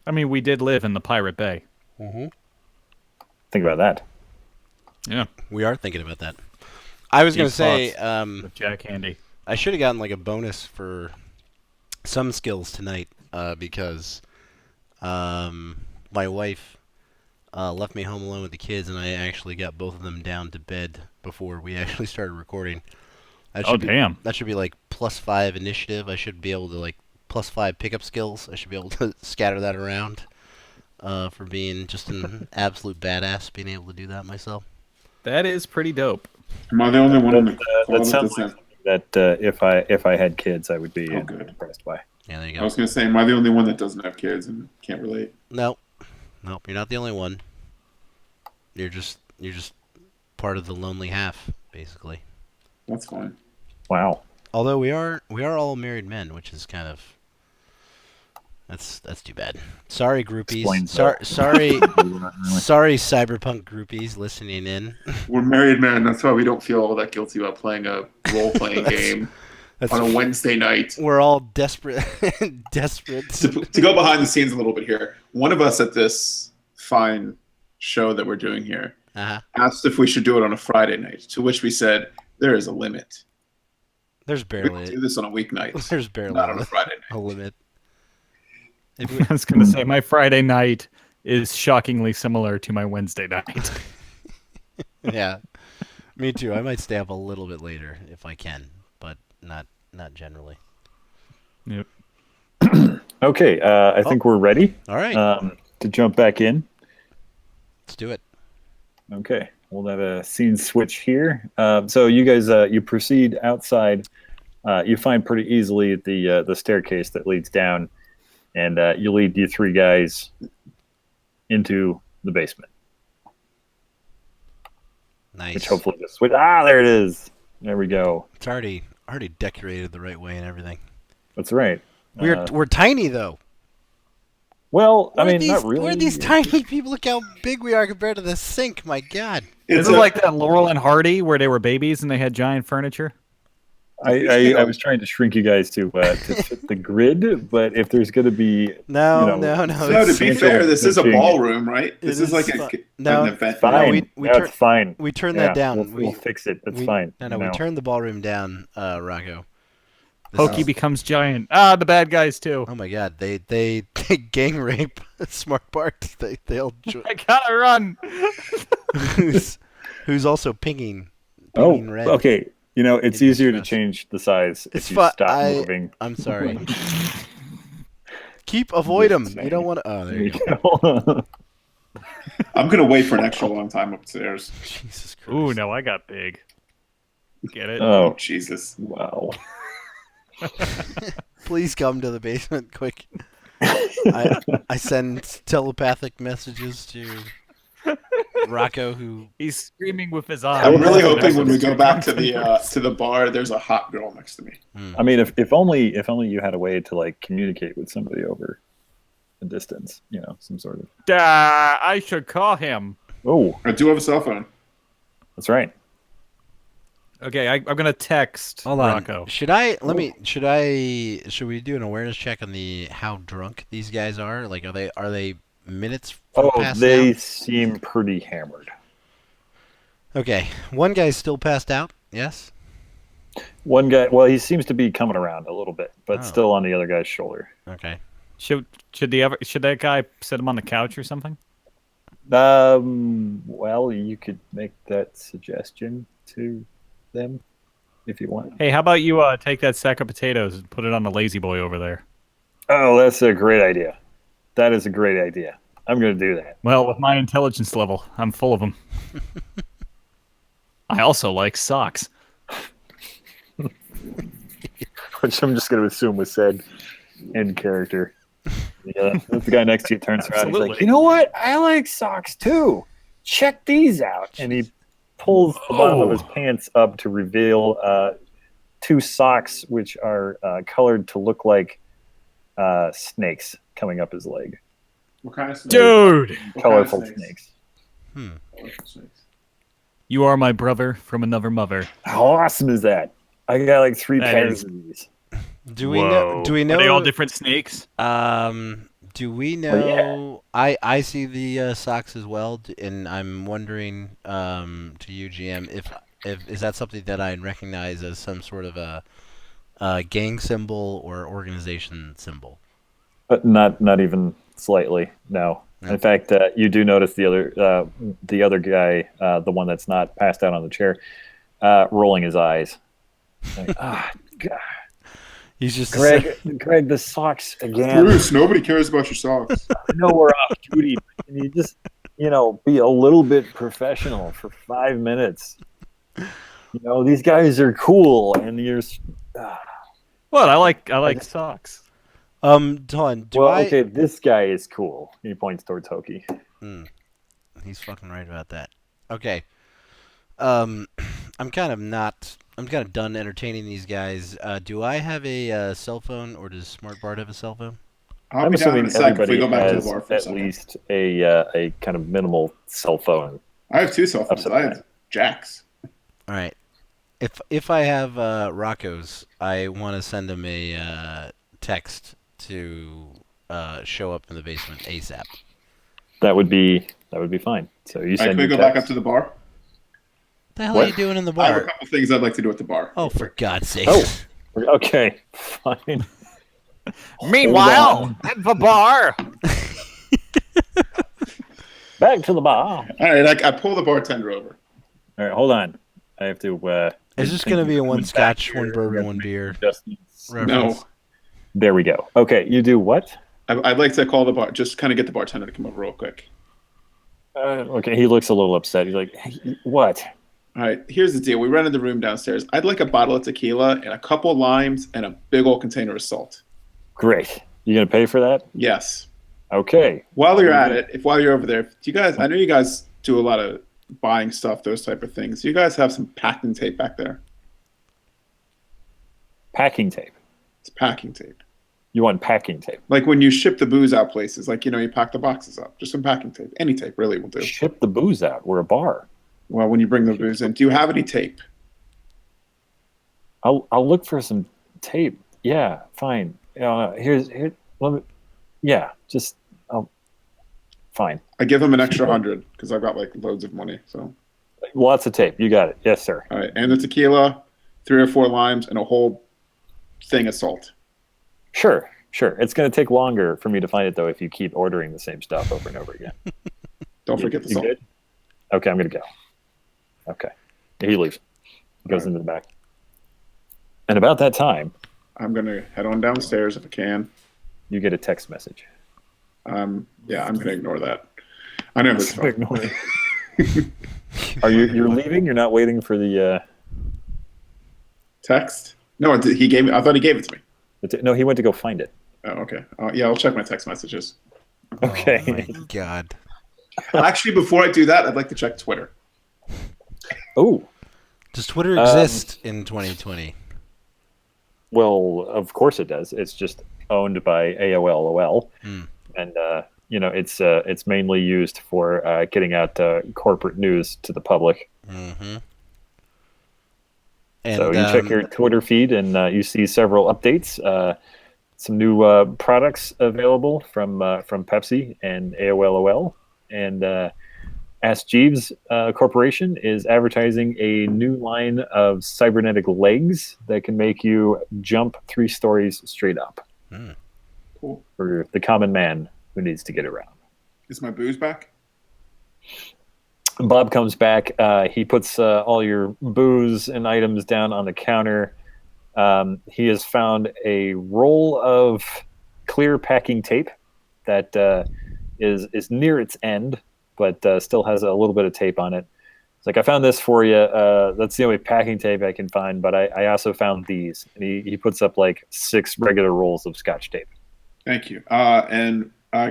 I mean, we did live in the Pirate Bay. Mm-hmm. Think about that. Yeah. We are thinking about that. I was going to Deep say, thoughts with Jack Handy. I should have gotten like a bonus for some skills tonight because my wife left me home alone with the kids, and I actually got both of them down to bed before we actually started recording. Damn. That should be like +5 initiative. I should be able to like +5 pickup skills. I should be able to scatter that around for being just an absolute badass, being able to do that myself. That is pretty dope. Am I the only one in the call That sounds doesn't like that if I had kids, I would be good. impressed by. Yeah, there you I go. was going to say, am I the only one that doesn't have kids and can't relate? Nope, you're not the only one. You're just part of the lonely half, basically. That's fine. Wow. Although we are all married men, which is kind of that's too bad. Sorry, groupies. Explains Sorry, that. sorry, Cyberpunk groupies listening in. We're married men. That's why we don't feel all that guilty about playing a role-playing game on a Wednesday night. We're all desperate, desperate. To go behind the scenes a little bit here, one of us at this fine show that we're doing here asked if we should do it on a Friday night, to which we said, there is a limit. There's We don't barely do this on a weeknight. there's barely Not on a Friday night. a limit. I was going to say, my Friday night is shockingly similar to my Wednesday night. Yeah, me too. I might stay up a little bit later if I can, but not generally. Yep. Okay, I think we're ready All right, to jump back in. let's do it. Okay, we'll have a scene switch here. So you guys, you proceed outside. You find pretty easily the staircase that leads down, and you lead you three guys into the basement. Nice. Which hopefully just switch. There it is. There we go. It's already decorated the right way and everything. That's right. We're tiny though. Well, I We're mean, these, not really. We're these tiny people. Look how big we are compared to the sink. My God. Is it like that Laurel and Hardy where they were babies and they had giant furniture? I was trying to shrink you guys to fit the grid, but if there's going to be No. No, to be fair, this is a ballroom, right? This is like an event. It's fine. It's fine. We turned that down. We'll fix it. It's fine. No, we turned the ballroom down, Rocco. Hokie becomes giant. The bad guys too. Oh my God, they gang rape Smart Bart. They'll I gotta run. who's also pinging red. Okay. You know, it's In easier to distress. change the size It's if you stop fine. moving. I'm sorry. Avoid them. You don't want to. Oh, there you go. I'm going to wait for an extra long time upstairs. Jesus Christ. Ooh, no, I got big. Get it? Oh, Jesus. wow. Please come to the basement quick. I send telepathic messages to Rocco, who He's screaming with his eyes. I'm really hoping when we go back to the bar, there's a hot girl next to me. I mean, if only you had a way to like communicate with somebody over a distance, you know, some sort of. I should call him. Oh, I do have a cell phone. that's right. Okay, I'm gonna text hold on. Rocco. Should we do an awareness check on the how drunk these guys are? Like, are they minutes from passing They out? seem pretty hammered. Okay, one guy's still passed out. Yes. One guy, well, he seems to be coming around a little bit, but Oh. still on the other guy's shoulder. Okay. Should that guy sit him on the couch or something? Well, you could make that suggestion to them if you want. Hey, how about you take that sack of potatoes and put it on the lazy boy over there? Oh, that's a great idea. That is a great idea. I'm going to do that. Well, with my intelligence level, I'm full of them. I also like socks. Which I'm just going to assume was said in character. Yeah, the guy next to you turns around and he's like, Absolutely. you know what? I like socks too. Check these out. And he pulls the bottom of his pants up to reveal two socks which are colored to look like snakes coming up his leg. What kind of snake? Dude! What Colorful kind of snakes. Colorful snakes. You are my brother from another mother. How awesome is that? I got like 3 That pairs is- of these. Do we know? Do we know? Are they all different snakes? Do we yeah. know? I see the socks as well, and I'm wondering to you, GM, if is that something that I recognize as some sort of a gang symbol or organization symbol? But not even slightly. No. No. In fact, you do notice the other guy, the one that's not passed out on the chair, rolling his eyes. Like, God. He's just Greg, the socks again. Bruce, nobody cares about your socks. I know we're off duty, but can you just, be a little bit professional for 5 minutes? These guys are cool, and you're. What? I like socks. Don, Okay, this guy is cool. He points towards Hokie. He's fucking right about that. Okay. I'm kind of done entertaining these guys. Do I have a cell phone, or does Smart Bart have a cell phone? I'll be down in a sec if we go back to the has bar for a at second. least a kind of minimal cell phone. I have 2 cell phones. I have Jack's. All right. If I have Rocco's, I want to send him a text to show up in the basement ASAP. That would be fine. So you Can send we your go back text. up to the bar? What the hell What? are you doing in the I have a bar? couple things I'd like to do at the bar. Oh, for God's sake! Oh, okay, fine. Meanwhile, at the bar. Back to the bar. All right, I pull the bartender over. All right, hold on. I have to. It's just gonna be a one scotch, one bourbon, one beer reference. No, There we go. Okay, you do what? I'd like to call the bar. Just kind of get the bartender to come over real quick. Okay, he looks a little upset. He's like, hey, what? All right, here's the deal. We rented the room downstairs. I'd like a bottle of tequila and a couple limes and a big old container of salt. Great. You gonna pay for that? Yes. Okay. While you're at it, while you're over there, do you guys? I know you guys do a lot of buying stuff, those type of things. Do you guys have some packing tape back there? Packing tape. It's packing tape. You want packing tape? Like when you ship the booze out places, like you pack the boxes up. Just some packing tape. Any tape really will do. Ship the booze out. We're a bar. Well, when you bring the booze in, do you have any tape? I'll look for some tape. Yeah, fine. Here. Let me. Yeah, just. Fine. I give him an extra 100 because I've got like loads of money. So. Lots of tape. You got it. Yes, sir. All right, and the tequila, 3 or 4 limes, and a whole thing of salt. Sure. It's going to take longer for me to find it though if you keep ordering the same stuff over and over again. Don't forget the You salt. good? Okay, I'm going to go. Okay. He leaves. He goes into the back. And about that time, I'm gonna head on downstairs if I can. you get a text message. Yeah, I'm gonna ignore that. I never Ignore it. Are you're leaving? You're not waiting for the text. No, he gave me. I thought he gave it to me. no, he went to go find it. Oh, okay. Yeah, I'll check my text messages. Okay. Oh my God. Actually, before I do that, I'd like to check Twitter. Oh, Does Twitter exist in 2020? well, of course it does. It's just owned by AOL, and it's mainly used for getting out corporate news to the public. Mm-hmm. And, So you check your Twitter feed, and you see several updates. Some new products available from Pepsi and AOL, and Ask Jeeves Corporation is advertising a new line of cybernetic legs that can make you jump 3 stories straight up. Cool. For the common man who needs to get around. Is my booze back? Bob comes back. He puts all your booze and items down on the counter. He has found a roll of clear packing tape that is near its end, but still has a little bit of tape on it. It's like, I found this for you. That's the only packing tape I can find, but I also found these. And he puts up like 6 regular rolls of Scotch tape. Thank you. And how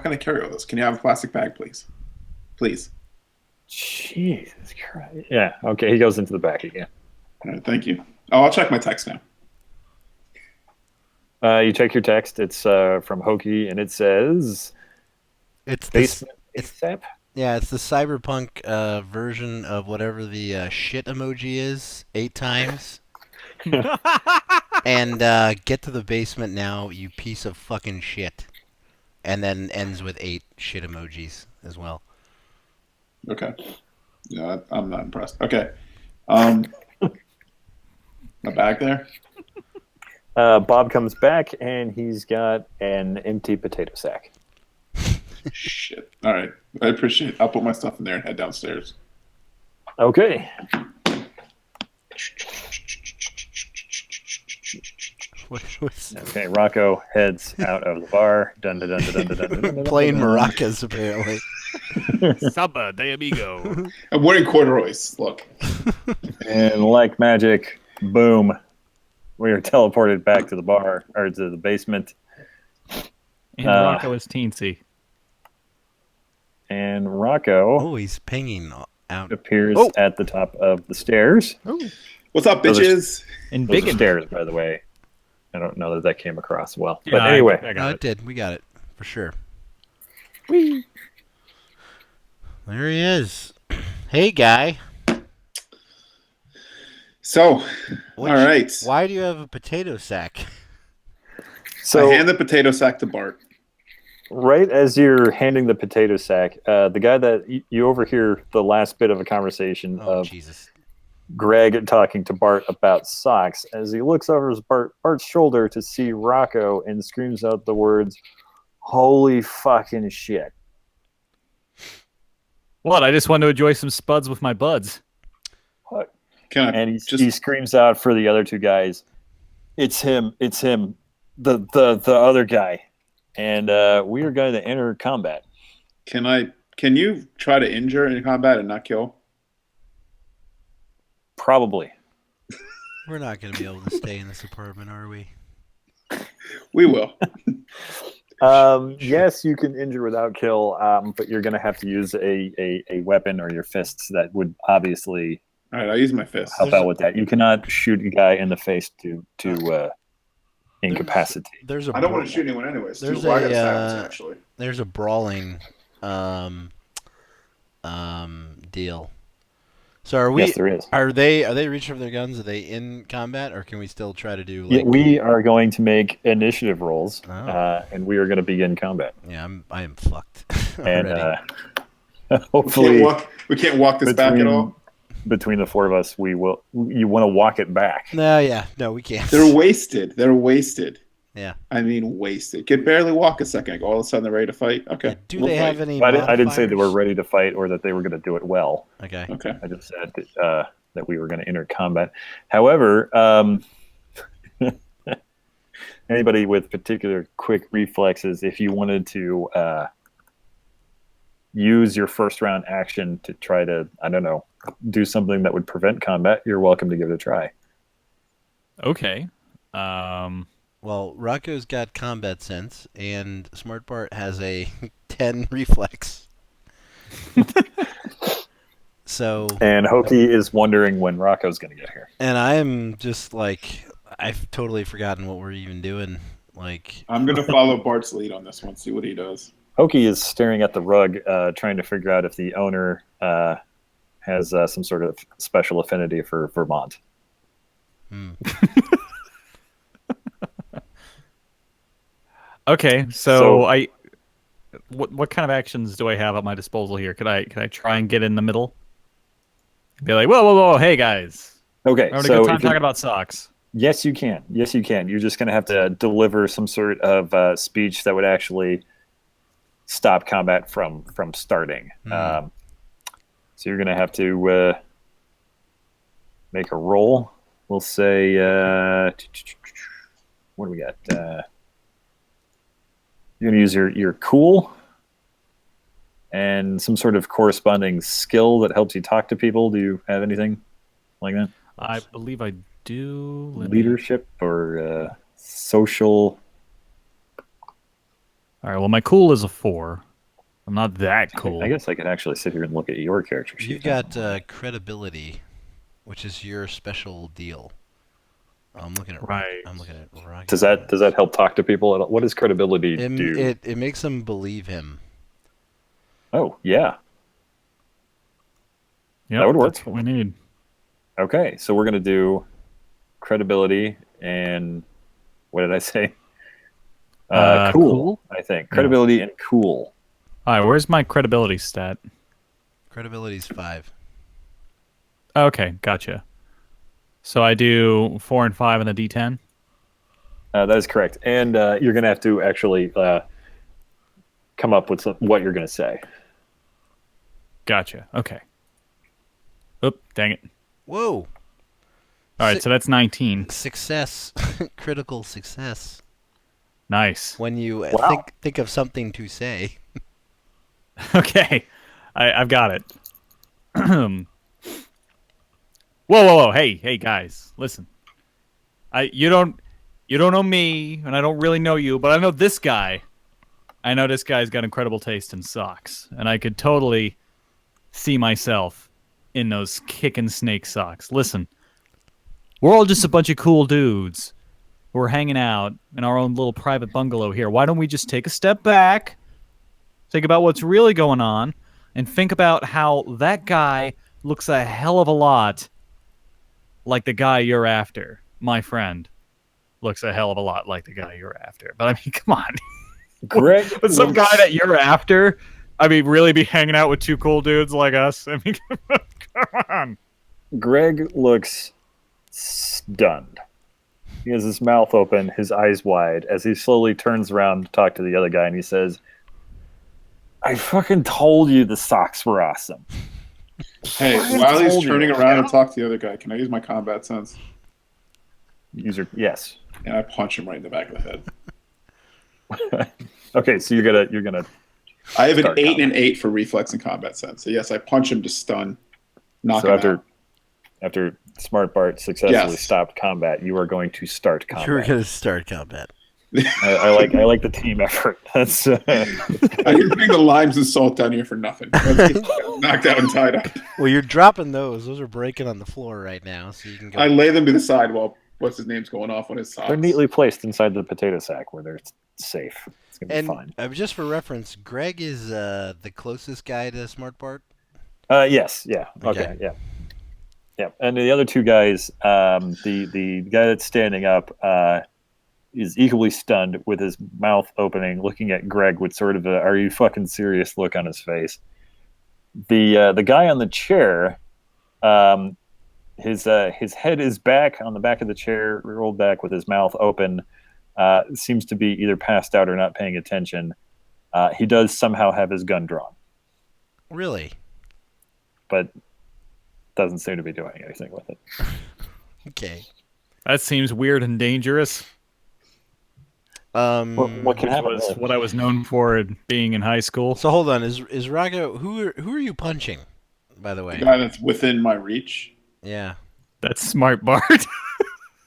can I carry all this? Can you have a plastic bag, please? Please. Jesus Christ. Yeah, okay, he goes into the back again. All right, thank you. Oh, I'll check my text now. You check your text. It's from Hokie, and it says... it's basement it's ASAP? Yeah, it's the Cyberpunk version of whatever the shit emoji is, 8 times. And get to the basement now, you piece of fucking shit. And then ends with 8 shit emojis as well. Okay. Yeah, I'm not impressed. Okay. My bag there. Bob comes back and he's got an empty potato sack. Shit. All right. I appreciate it. I'll put my stuff in there and head downstairs. Okay. Okay, Rocco heads out of the bar. Dun, dun, dun, dun, dun, dun, dun, dun, dun, Playing dun. maracas, apparently. Samba de amigo. I'm wearing corduroys. Look. And like magic, boom, we are teleported back to the bar, or to the basement. And Rocco is teensy. And Rocco Oh, he's pinging out. appears Oh. at the top of the stairs. What's up, Those are- bitches? And Those big are stairs, by the way. I don't know that came across well. Yeah, But anyway, I No, got it it. did. We got it. For sure. There he is. Hey, guy. So, Which- all right. Why do you have a potato sack? so I hand the potato sack to Bart. right as you're handing the potato sack, the guy that you overhear the last bit of a conversation Oh, of Jesus. Greg talking to Bart about socks as he looks over his Bart's shoulder to see Rocco and screams out the words, "Holy fucking shit." What? I just want to enjoy some spuds with my buds. Can I And just he screams out for the other two guys, "It's him, the other guy." And we are going to enter combat. can you try to injure in combat and not kill? Probably. We're not going to be able to stay in this apartment, are we? We will. Yes, you can injure without kill, but you're going to have to use a weapon or your fists that would obviously All right, I'll use my fist. help out with that. You cannot shoot a guy in the face to incapacitate. There's a I don't want to shoot anyone anyways. There's Well, I got a, silence, actually. There's a brawling deal. So are we? Yes, there is. Are they reaching for their guns? Are they in combat, or can we still try to do like? Yeah, we are going to make initiative rolls, Oh. and we are going to begin combat. Yeah, I am fucked And already. hopefully, We can't walk this back at all. between the four of us, we will. You want to walk it back? No, we can't. They're wasted. They're wasted. Yeah. I mean, wasted. Could barely walk a second ago. All of a sudden, they're ready to fight. Okay. Do we'll they have fight. any? I didn't say they were modifiers? ready to fight or that they were going to do it well. Okay. Okay. I just said that we were going to enter combat. However, anybody with particular quick reflexes, if you wanted to use your first round action to try to, I don't know, do something that would prevent combat, you're welcome to give it a try. Okay. Well, Rocco's got combat sense, and Smart Bart has a 10 reflex. So, And Hokie is wondering when Rocco's going to get here. and I'm just like, I've totally forgotten what we're even doing. Like, I'm going to follow Bart's lead on this one, see what he does. Hokie is staring at the rug, trying to figure out if the owner has some sort of special affinity for Vermont. hmm. Okay. So I. What kind of actions do I have at my disposal here? Can I try and get in the middle? Be like, whoa, hey guys, Okay, we're having so a good time if you- talking about socks. Yes, you can. Yes, you can. You're just going to have to deliver some sort of speech that would actually stop combat from starting. So you're going to have to make a roll. We'll say, what do we got? You're going to use your cool and some sort of corresponding skill that helps you talk to people. Do you have anything like that? I believe I do. Let me- Leadership or social? All right. Well, my cool is a 4. I'm not that cool. I guess I could actually sit here and look at your character sheet. You've got credibility, which is your special deal. I'm looking at Right. I'm looking at Rocky. Does that help talk to people at all? What does credibility do? It makes them believe him. Oh yeah, Yep, That would work. That's what we need. Okay, so we're gonna do credibility and what did I say? Cool? I think Yeah. credibility and cool. All right, where's my credibility stat? Credibility's 5. Okay, gotcha. So I do 4 and 5 on the D10. That is correct, and you're gonna have to actually come up with what you're gonna say. Gotcha. Okay. Oop, dang it. Whoa. All right, so that's 19. Success. Critical success. Nice. When you Wow. think of something to say. Okay, I've got it. Whoa, whoa, whoa! Hey, guys, listen. You don't know me, and I don't really know you, but I know this guy. I know this guy's got incredible taste in socks, and I could totally see myself in those kicking snake socks. Listen, we're all just a bunch of cool dudes who are hanging out in our own little private bungalow here. Why don't we just take a step back, think about what's really going on, and think about how that guy looks a hell of a lot like the guy you're after. My friend looks a hell of a lot like the guy you're after. But I mean, come on. Greg, But some guy that you're after, I mean, really be hanging out with two cool dudes like us? I mean, come on. Greg looks stunned. He has his mouth open, his eyes wide, as he slowly turns around to talk to the other guy, and he says, I fucking told you the socks were awesome. Hey, while he's turning around and talk to the other guy, can I use my combat sense? Yes. And I punch him right in the back of the head. Okay, so you're gonna. I have an Start 8 combat. and an 8 for reflex and combat sense. So yes, I punch him to stun, knock So him out. after Smart Bart successfully Yes. stopped combat, you are going to start combat. You're going to start combat. I like the team effort. That's I didn't bring the limes and salt down here for nothing. Knocked out and tied up. Well, you're dropping those. Those are breaking on the floor right now, so you can go. I lay them to the side while what's his name's going off on his socks. they're neatly placed inside the potato sack where they're safe. It's gonna be And fine. just for reference, Greg is the closest guy to Smart Bart. Yes, yeah, okay, yeah. And the other two guys, the guy that's standing up is equally stunned with his mouth opening, looking at Greg with sort of a "Are you fucking serious?" look on his face. The guy on the chair, his head is back on the back of the chair, rolled back with his mouth open. Seems to be either passed out or not paying attention. He does somehow have his gun drawn, Really? but doesn't seem to be doing anything with it. Okay. That seems weird and dangerous. What can Which happen? was what I was known for being in high school. So hold on, is Rocco? Who are you punching? By the way. The guy that's within my reach. Yeah. That's Smart Bart.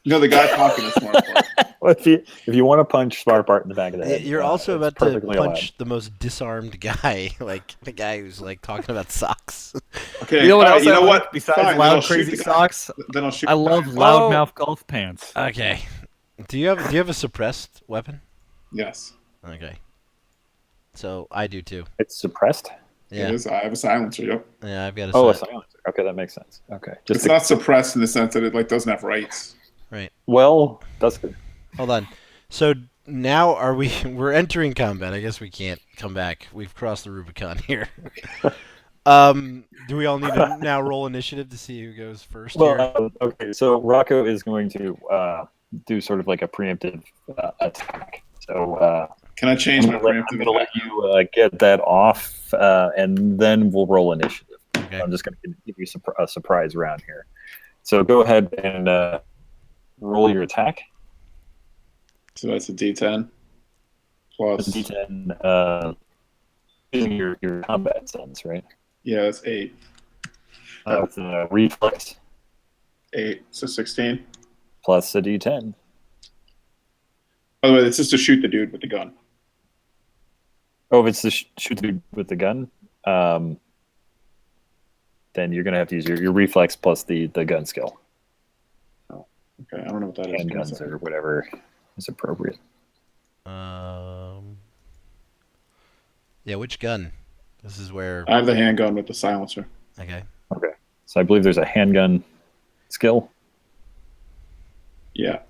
No, the guy talking to Smart Bart. Well, if you want to punch Smart Bart in the back of the head, You're also it's about to perfectly punch the most disarmed guy, like the guy who's like talking about socks. Okay, You know what all right, else I like besides Fine, then loud, I'll shoot crazy the guy. socks? Then I'll shoot. I the love guy. loudmouth golf pants. Okay. Do you have a suppressed weapon? Yes, Okay. So I do too. It's suppressed. Yeah. it is. I have a silencer. Yep. Yeah, I've got a Oh, a set. silencer. Okay, that makes sense. Okay, It's not suppressed in the sense that it like doesn't have rights. well, that's good. Hold on. So now we're entering combat. I guess we can't come back. We've crossed the Rubicon here. Do we all need to now roll initiative to see who goes first here? Well, okay, so Rocco is going to do sort of like a preemptive attack. So Can I change my I'm preemptive? going to let you get that off, and then we'll roll initiative. Okay. I'm just going to give you a surprise round here. So go ahead and roll your attack. So that's a D10 plus. D10 using your combat sense, right? Yeah, that's 8. With a reflex 8. So 16. plus a D10. By the way, it's just to shoot the dude with the gun. Oh, if it's to shoot the dude with the gun, then you're going to have to use your reflex plus the gun skill. Okay, I don't know what that is. Handguns or whatever is appropriate. Yeah, which gun? This is where. I have the handgun with the silencer. Okay. Okay. So I believe there's a handgun skill. Yeah.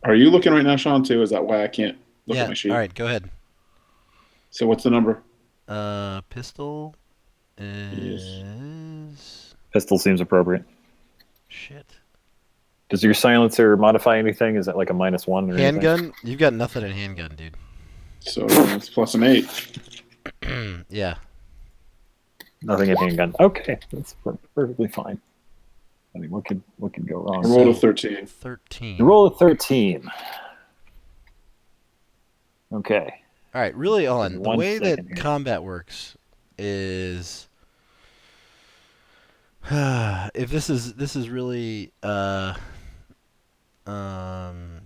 Are you looking right now, Sean, too? Is that why I can't look at my sheet? All right, go ahead. So what's the number? Pistol Yes. is Pistol seems appropriate. shit. Does your silencer modify anything? Is that like a -1 or anything? Handgun? You've got nothing in handgun, dude. So it's plus an 8. Yeah. Nothing in handgun. Okay, that's perfectly fine. I mean, what could go I wrong? rolled a 13. 13. You roll a 13. Okay. All right, really on. The 1 way second that here. combat works is if this is really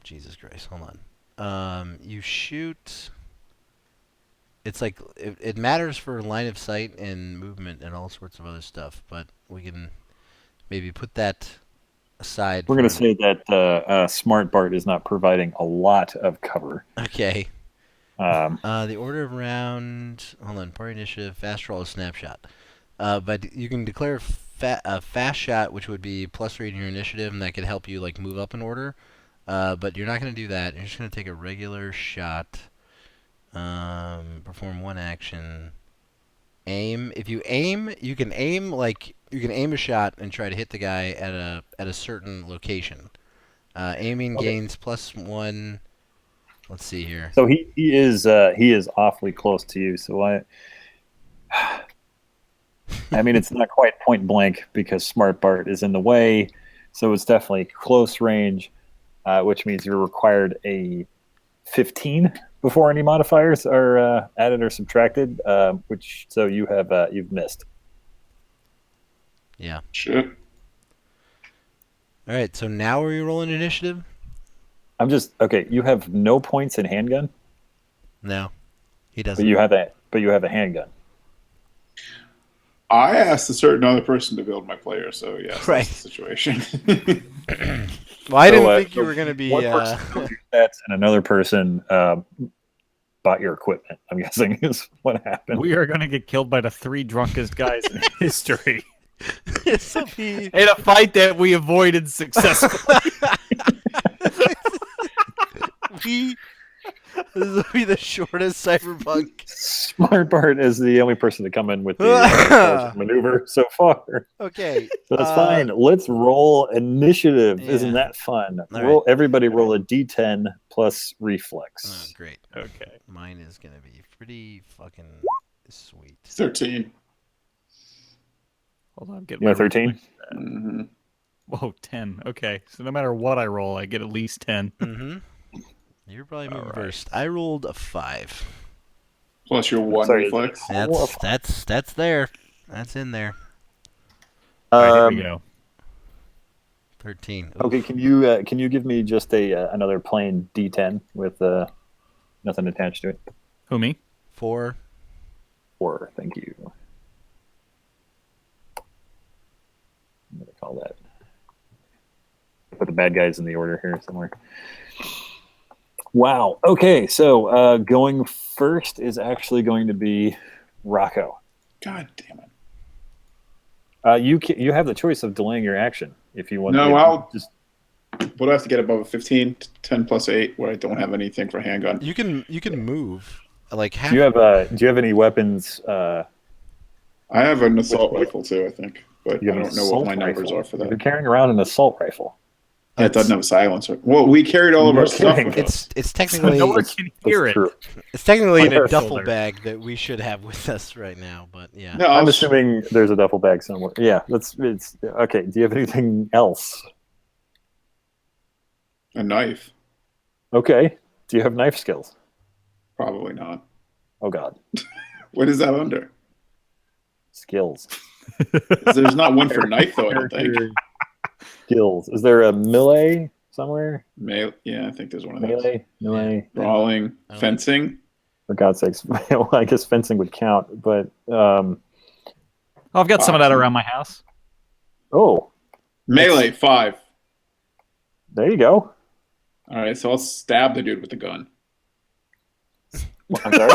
Jesus Christ, hold on. You shoot. It's like it matters for line of sight and movement and all sorts of other stuff, but we can maybe put that aside. We're going to say that Smart Bart is not providing a lot of cover. Okay. Um, The order of round. Hold on. Party initiative. Fast roll. Snapshot. But you can declare a fast shot, which would be +3 in your initiative, and that could help you like move up in order. But you're not going to do that. You're just going to take a regular shot. Perform one action. Aim. If you aim, you can aim a shot and try to hit the guy at a certain location. Aiming gains +1. Let's see here. so he is awfully close to you. So I mean, it's not quite point blank because Smart Bart is in the way. So it's definitely close range, which means you're required a 15 before any modifiers are added or subtracted. So you've missed. Yeah. Shit. All right. So now are you rolling initiative? I'm just okay. You have no points in handgun, No, he but doesn't. you have a handgun. I asked a certain other person to build my player, so yes, Right. that's the situation. Well, I So, didn't think you were going to be. One person built your stats and another person bought your equipment. I'm guessing is what happened. We are going to get killed by the 3 drunkest guys in history This will be. in a fight that we avoided successfully. This will be the shortest Cyberpunk. Smart Bart is the only person to come in with the intelligent maneuver so far. Okay. So that's fine. Let's roll initiative. Yeah. Isn't that fun? All Everybody roll a d10 plus Oh, reflex. great. Okay. Mine is going to be pretty fucking sweet. 13. Hold on. Get You got 13? Mm-hmm. Whoa, 10. Okay. So no matter what I roll, I get at least 10. Mm-hmm. You're probably moving All right. first. I rolled a 5. Plus your 1 Sorry, reflex. That's there. That's in there. All right, here we go. 13. Oof. Okay, can you give me just another plain d10 with nothing attached to it? Who, me? 4. 4, thank you. I'm going to call that. Put the bad guys in the order here somewhere. Wow. Okay, so going first is actually going to be Rocco. God damn it. You have the choice of delaying your action if you want. No, to I'll just. What do I have to get above a 15? 10 plus 8, where I don't have anything for handgun. You can move like half. Do you have any weapons? I have an assault rifle too, I think, but You I have an don't know what my assault numbers rifle? are for that. You're carrying around an assault rifle. It doesn't have a silencer. Well, we carried all of No our stuff kidding. with us. It's technically No one can hear it. True. it's technically in a Whatever. duffel bag that we should have with us right now, but yeah. No, I'm assuming there's a duffel bag somewhere. Yeah, it's okay. Do you have anything else? a knife. Okay. Do you have knife skills? Probably not. Oh God, What is that under? skills. There's not one for knife though. I don't think. Skills. Is there a melee somewhere? Yeah, I think there's one of those. Melee. Brawling, fencing. For God's sakes. Well, I guess fencing would count, but Oh, I've got some of that around my house. oh, Melee 5. there you go. All right, so I'll stab the dude with the gun. I'm sorry.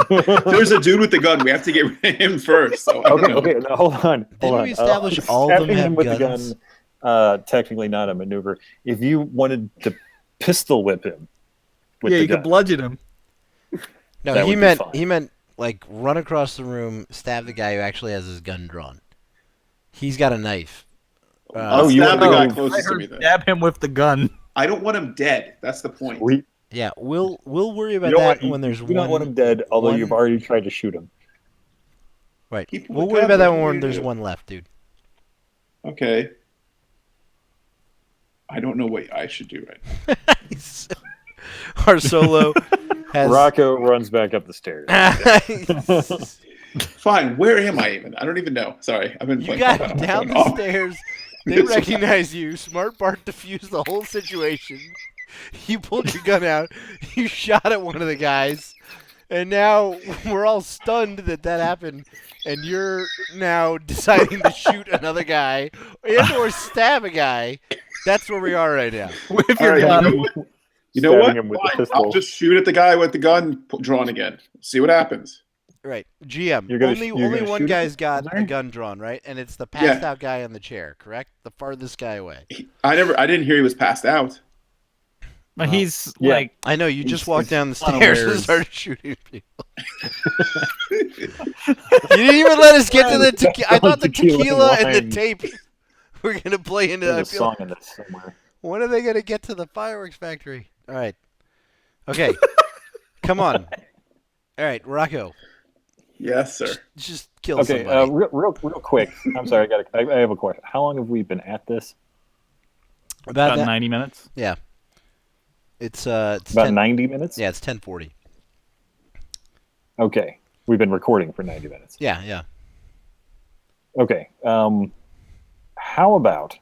There's a dude with the gun. We have to get rid of him first. So I don't know. Okay. No, hold on. Didn't we establish all of them stabbing have him with guns? the gun, technically not a maneuver. If you wanted to pistol whip him with the you gun, could bludgeon him. No, That he would be meant fine. he meant like run across the room, stab the guy who actually has his gun drawn. He's got a knife. I'll you stab wanna the guy go- closest to me then. Stab him with the gun. I don't want him dead. That's the point. Yeah, we'll worry about you don't that want, when there's you one. don't want him dead, although one- you've already tried to shoot him. Right. Keep We'll the worry gun, about that what when do there's you do? one left, dude. Okay. I don't know what I should do right now. Our solo has. Rocco runs back up the stairs. Fine. Where am I even? I don't even know. Sorry, I've been You playing got combat on my down phone. the Oh, stairs. They It's recognize you. Smart Bart diffused the whole situation. You pulled your gun out. You shot at one of the guys. And now we're all stunned that happened. And you're now deciding to shoot another guy and or stab a guy. That's where we are right now. With All your right, gun. you know Stabbing what? him with the Fine, pistol. I'll just shoot at the guy with the gun drawn again. See what happens. Right. GM. You're gonna Only you're only gonna one shoot him? guy's got Sorry? a gun drawn, right? And it's the passed out guy on the chair, correct? The farthest guy away. I didn't hear he was passed out. But he's Yeah. like, I know, you just walked down the unawares. stairs and started shooting people. You didn't even let us get to the tequila. I thought the Tequila tequila and the wine. tape were going to play into There's that. a song in this somewhere. When are they going to get to the fireworks factory? All right. Okay. Come on. All right, Rocco. Yes, sir. Just kill Okay, somebody. real quick. I'm sorry, I have a question. How long have we been at this? About about that? 90 minutes. Yeah. It's About 10, 90 minutes? Yeah, it's 10:40. Okay. We've been recording for 90 minutes. Yeah, yeah. Okay. How about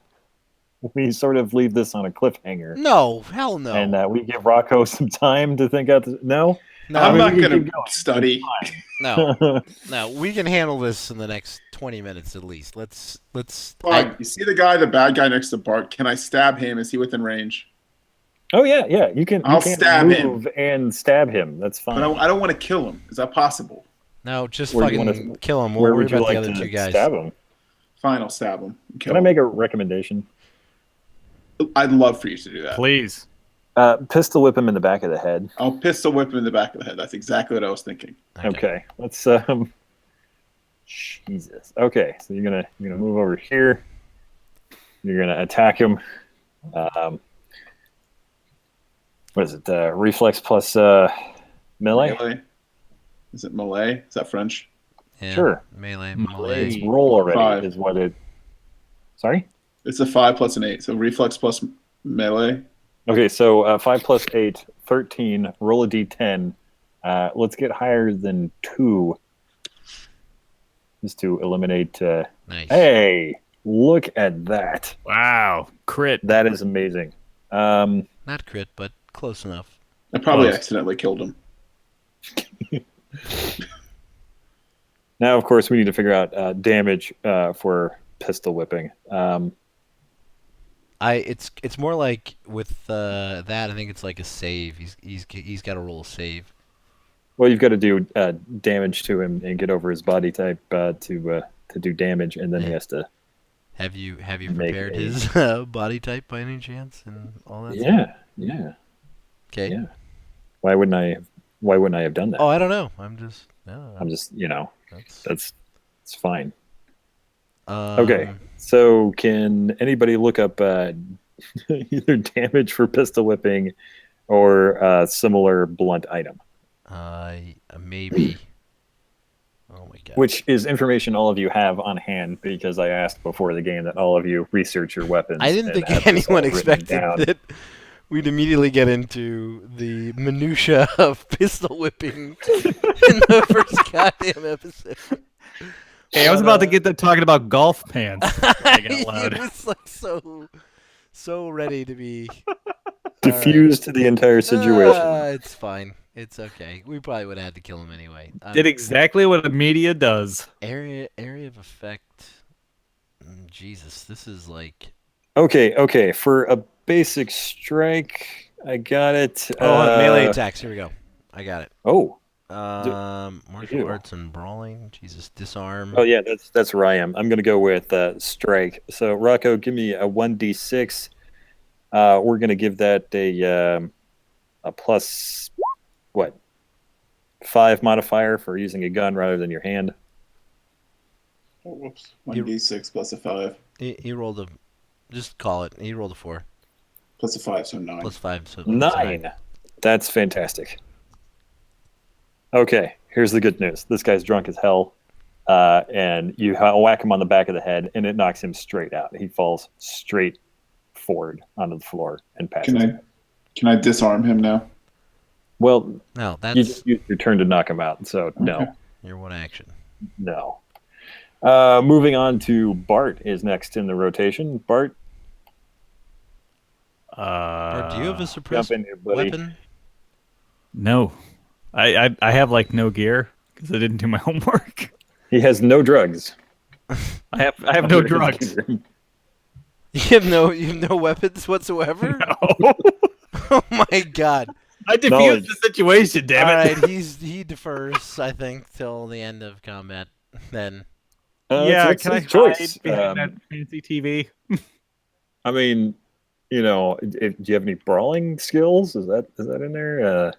we sort of leave this on a cliffhanger No, hell no. and we give Rocco some time to think out the... No? no, I'm mean, not we going keep to going. study. no, no. We can handle this in the next 20 minutes at least. Let's. Fine. You see the bad guy next to Bart. Can I stab him? Is he within range? Oh, yeah. You can, I'll you can stab him. move and stab him. That's fine. But I don't want to kill him. Is that possible? No, just Where you fucking wanna- kill him. We'll Where worry would you about the like other to two guys. stab him? Fine, I'll stab him. Kill Can I him. make a recommendation? I'd love for you to do that. Please. Pistol whip him in the back of the head. I'll pistol whip him in the back of the head. That's exactly what I was thinking. Okay. Let's Jesus. Okay, so you're gonna move over here. You're gonna attack him. What is it? Reflex plus melee? Is it melee? Is that French? Yeah, Sure. Melee. It's roll already 5. is what it. Sorry. It's a 5 plus an 8. So reflex plus melee. Okay, so 5 plus 8, 13. Roll a d10. Let's get higher than 2. Just to eliminate. Nice. Hey, look at that. Wow. Crit. That is amazing. Not crit, but close enough. I probably Close. accidentally killed him. Now, of course, we need to figure out damage for pistol whipping. It's more like with that. I think it's like a save. He's got to roll a save. Well, you've got to do damage to him and get over his body type to do damage, and then he has to. Have you Make prepared a- his body type by any chance and all that? Yeah. Okay. Yeah. Why wouldn't I have done that? Oh, I don't know. I'm just. That's it's fine. Um, Okay. So, can anybody look up either damage for pistol whipping or a similar blunt item? Maybe. Oh my god. Which is information all of you have on hand because I asked before the game that all of you research your weapons. I didn't and think have this all anyone written expected down. that we'd immediately get into the minutia of pistol whipping in the first goddamn episode. Hey, I was about to get to talking about golf pants. I got It loud. was like so ready to be Diffused the entire situation. It's fine. It's okay. We probably would have had to kill him anyway. Did exactly what the media does. Area of effect. Jesus, this is like. Okay. For a basic strike, I got it. Melee attacks. Here we go. I got it. Oh, Martial do. arts and brawling. Jesus, disarm. Oh yeah, that's where I am. I'm gonna go with strike. So Rocco, give me a 1d6. We're gonna give that a plus what 5 modifier for using a gun rather than your hand. Oh, whoops. 1d6 plus a 5. He rolled a. Just call it. He rolled a 4 Plus a 5, so 9. plus 5. So 9. That's fantastic. Okay, here's the good news. This guy's drunk as hell, and you whack him on the back of the head, and it knocks him straight out. He falls straight forward onto the floor and passes. Can I disarm him now? Well, No, you that's just used your turn to knock him out, so no. Okay. your one action. No. Moving on to Bart is next in the rotation. Bart, Or do you have a suppressed jump in here, buddy. weapon? No, I have like no gear because I didn't do my homework. He has no drugs. I have no drugs. You have no weapons whatsoever. No. Oh my god! I defused Knowledge. the situation. Damn All it! right, he defers. I think till the end of combat. Then Yeah, it's can I his choice. hide behind that fancy TV? I mean, do you have any brawling skills? Is that in there?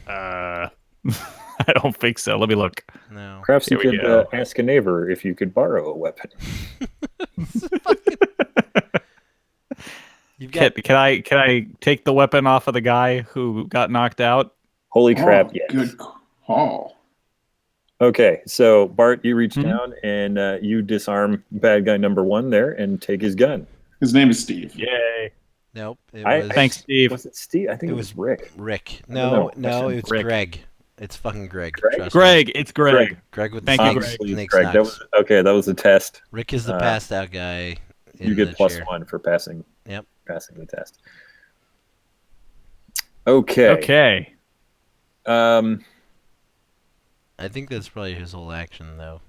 I don't think so. Let me look. no. Perhaps you Here we could go. ask a neighbor if you could borrow a weapon. You've got Can I take the weapon off of the guy who got knocked out? Holy crap! Oh, Yes. good call. Okay, so Bart, you reach Mhm. down and you disarm bad guy number 1 there and take his gun. His name is Steve. Yay! nope. It I- was Thanks, Steve. Was it Steve? I think It it was was Rick. Rick. I don't know. No, I said it's Rick. Greg. It's fucking Greg. Greg? Trust me. Greg, it's Greg. Greg with the Thank you, snakes. Greg. Snake Greg. That snacks. was okay. That was a test. Rick is the passed out guy. You in get the plus chair. 1 for passing. Yep. Passing the test. Okay. Okay. I think that's probably his whole action, though.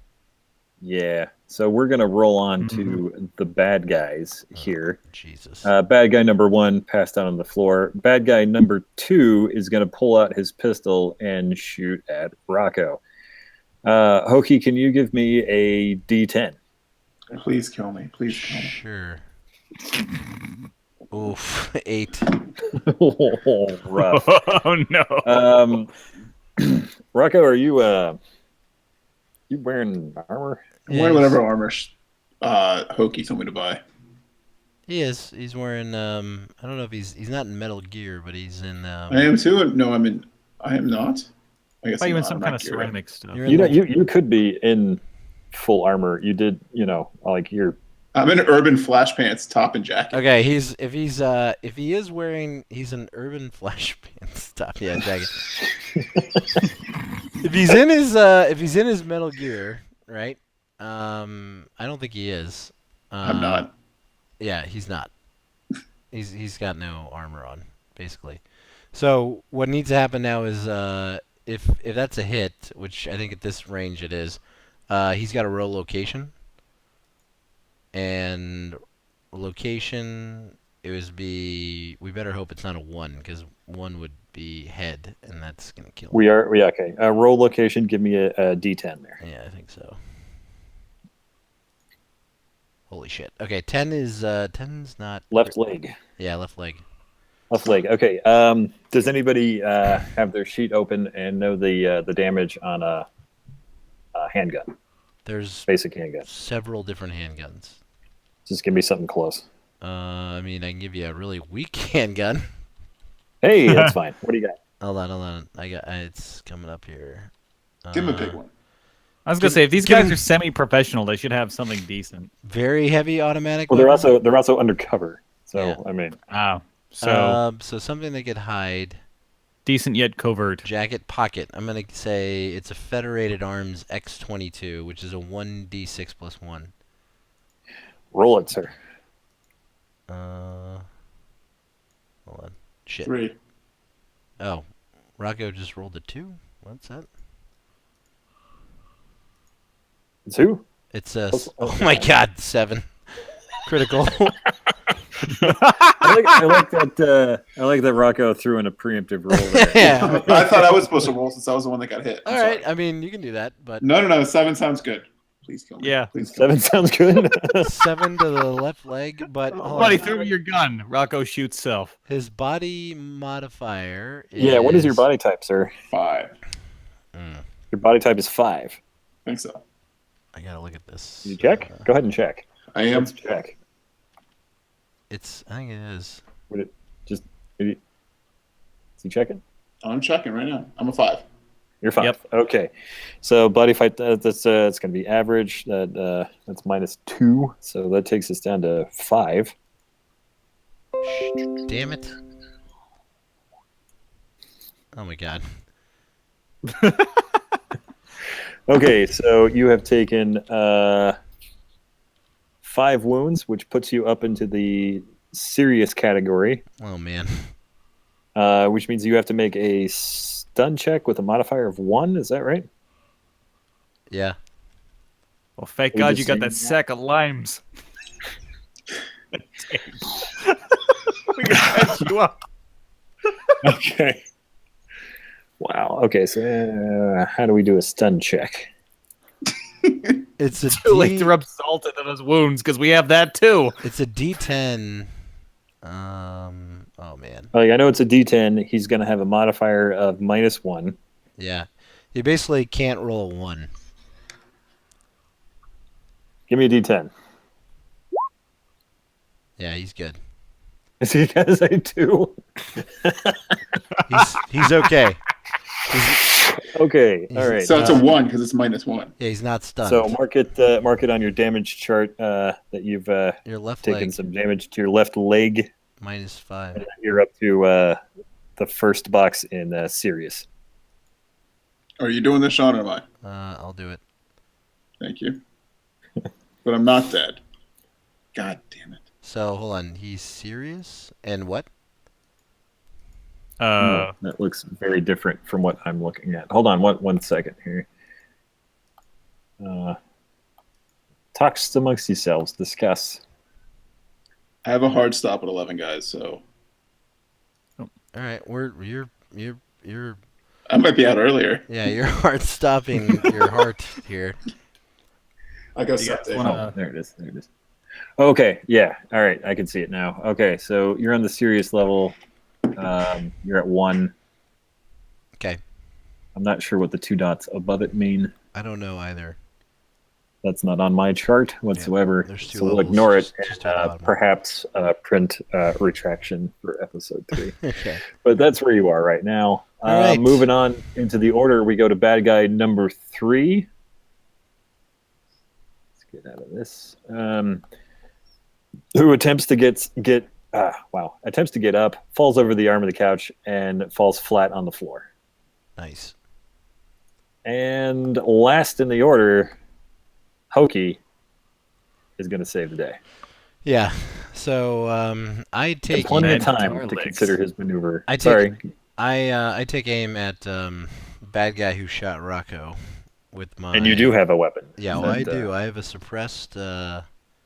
Yeah. So we're gonna roll on Mm-hmm. to the bad guys here. Jesus. Bad guy number 1 passed out on the floor. Bad guy number 2 is gonna pull out his pistol and shoot at Rocco. Hokie, can you give me a D10? Please kill me. Please kill me. Sure. Oof. 8. Oh, rough. Oh no. Rocco, are you wearing armor? I'm wearing whatever armor Hokie told me to buy. He is. He's wearing. I don't know if he's not in Metal Gear, but he's in. I am too. No, I am not. I guess I thought you I'm mean not. some I'm kind not of geared up. ceramic stuff. You're in You could be in full armor. You did, like you're. I'm in urban flash pants, top and jacket. Okay, if he is wearing, he's an urban flash pants top, yeah, jacket. if he's in his Metal Gear, right? I don't think he is. I'm not. Yeah, he's not. He's got no armor on, basically. So what needs to happen now is if that's a hit, which I think at this range it is, he's got to roll location. And location, we better hope it's not a 1, because 1 would be head, and that's gonna kill him. We okay. Roll location. Give me a D10 there. Yeah, I think so. Holy shit. Okay, 10's not Left leg. Yeah, left leg. Left leg. Okay. Does anybody have their sheet open and know the damage on a handgun? There's Basic handgun. several different handguns. Just give me something close. I mean, I can give you a really weak handgun. Hey, that's fine. What do you got? Hold on. It's coming up here. Give him a big one. I was gonna say if these give guys him- are semi-professional, they should have something decent. Very heavy automatic. Well, weapon. they're also undercover. So Yeah. I mean, Oh, so So something they could hide. decent yet covert. Jacket pocket. I'm gonna say it's a Federated Arms X22, which is a 1d6 plus 1. roll it, sir. Hold on. Shit. 3. Oh, Rocco just rolled a 2. What's that? It's who? It's a. Oh, Oh my God, 7. Critical. I like that. I like that Rocco threw in a preemptive roll there. Yeah. I thought I was supposed to roll since I was the one that got hit. All I'm right. sorry. I mean, you can do that, but No. 7 sounds good. Please kill me. Yeah. Please kill me. 7 sounds good. 7 to the left leg. But hold Buddy, on. throw me your gun. Rocco shoots self. His body modifier is... Yeah, what is your body type, sir? 5. Your body type is 5. I think so. I gotta look at this. You check? Go ahead and check. I am. Let's check. I think it is. Would it just? Is he checking? I'm checking right now. I'm a 5. You're 5. Yep. Okay. So body fight. That's it's going to be average. That's -2. So that takes us down to 5. Damn it. Oh my god. Okay. So you have taken 5 wounds, which puts you up into the serious category. Oh man. Which means you have to make a stun check with a modifier of 1. Is that right? Yeah. Well, thank We God just you got seen that that. sack of limes. We can patch you up. Okay. Wow. Okay. So how do we do a stun check? It's a Too late to rub salt into those wounds because we have that too. It's a D10. Oh man. Like, I know it's a D10. He's going to have a modifier of -1. Yeah. You basically can't roll a 1. Give me a D10. Yeah, he's good. Is he going to say 2? He's okay. Okay. He's- All right. So it's a 1 because it's -1. Yeah, he's not stunned. So mark it on your damage chart that you've Your left taken leg some damage to your left leg. -5. You're up to the first box in serious. Are you doing this, Sean, or am I? I'll do it. Thank you. But I'm not dead. God damn it. So hold on. He's serious and what? That looks very different from what I'm looking at. Hold on one second here. Talks amongst yourselves. Discuss. I have a hard stop at 11, guys, so All right. You're I might be out earlier. yeah. You're hard stopping your heart here. I got You guys something. wanna- There it is. There it is. Okay. Yeah. All right. I can see it now. Okay. So you're on the serious level. You're at 1. Okay. I'm not sure what the 2 dots above it mean. I don't know either. That's not on my chart whatsoever. there's 2 so we'll levels, ignore it just and at the bottom. perhaps print retraction for episode 3. Okay. But that's where you are right now. All right. Moving on into the order, we go to bad guy number 3. Let's get out of this. Who attempts to get up, falls over the arm of the couch, and falls flat on the floor. Nice. And last in the order, Hokie is going to save the day. Yeah. So I take Plenty of Mad time guitar to licks. consider his maneuver. I take- Sorry. I take aim at bad guy who shot Rocco with my. And you do have a weapon. Yeah, well, I And, do. I have a suppressed.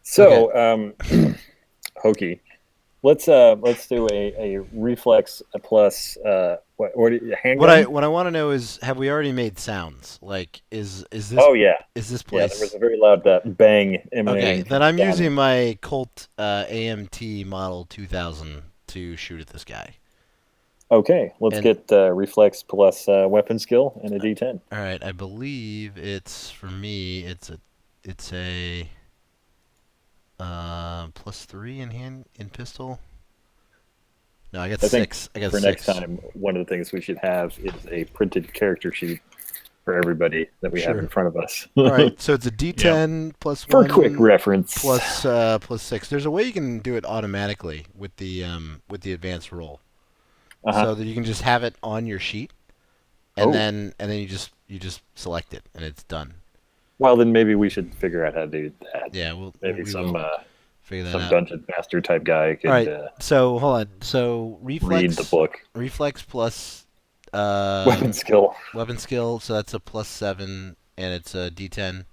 So, Hokie, let's do a reflex plus handgun. What I want to know is, have we already made sounds? Like, is this? Oh yeah, Is this yeah. place? There was a very loud bang emanating. Okay, then I'm down. using my Colt AMT Model 2000 to shoot at this guy. Okay, let's And- get reflex plus weapon skill and a D10. All right, I believe it's for me. It's a +3 in pistol. No, I got I think 6. I got For 6. next time, one of the things we should have is a printed character sheet for everybody that we have Sure. in front of us. All right, so it's a D10 plus For 1 quick reference. plus 6. There's a way you can do it automatically with the advanced roll, Uh-huh. so that you can just have it on your sheet, and Oh. then you just select it and it's done. Well, then maybe we should figure out how to do that. Yeah, Maybe we some will figure that some out. dungeon master type guy could All right, so hold on. So reflex. read the book. Reflex plus Weapon skill. weapon skill. So that's a +7, and it's a D10.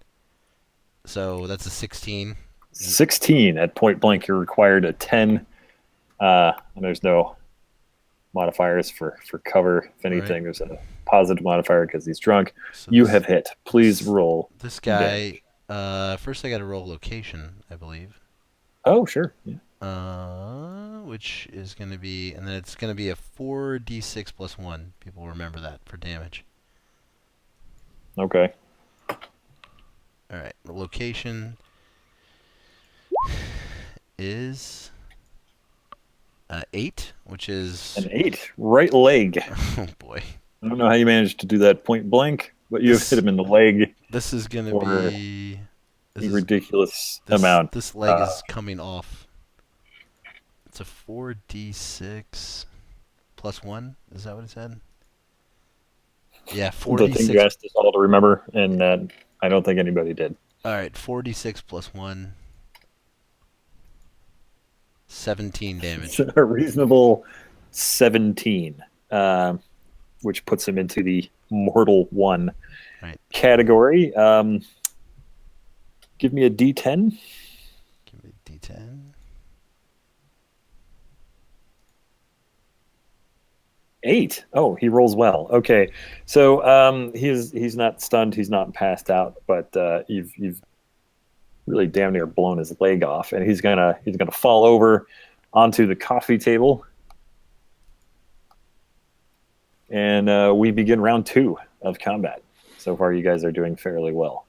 So that's a 16. 16 at point blank. You're required a 10 And there's no modifiers for cover. If anything, there's a positive modifier because he's drunk. So You have hit. Please roll. This guy. First I got to roll location, I believe. Oh, sure. Yeah. Which is going to be, and then it's going to be a 4d6 plus 1. People remember that for damage. Okay. All right. The location is 8, which is An 8. Right leg. oh boy. I don't know how you managed to do that point blank, but you have hit him in the leg. This is going to Or be a ridiculous amount. This leg is coming off. It's a 4d6 plus 1. Is that what it said? Yeah, The thing you 4d6. asked us all to remember, and I don't think anybody did. All right, 4d6 plus 1. 17 damage. It's a reasonable 17, which puts him into the Mortal 1 Right. category. Give me a D10. Give me a d10. Eight. Oh, he rolls well. Okay, so he's not stunned. He's not passed out, but you've really damn near blown his leg off, and he's gonna fall over onto the coffee table, and we begin round 2 of combat. So far, you guys are doing fairly well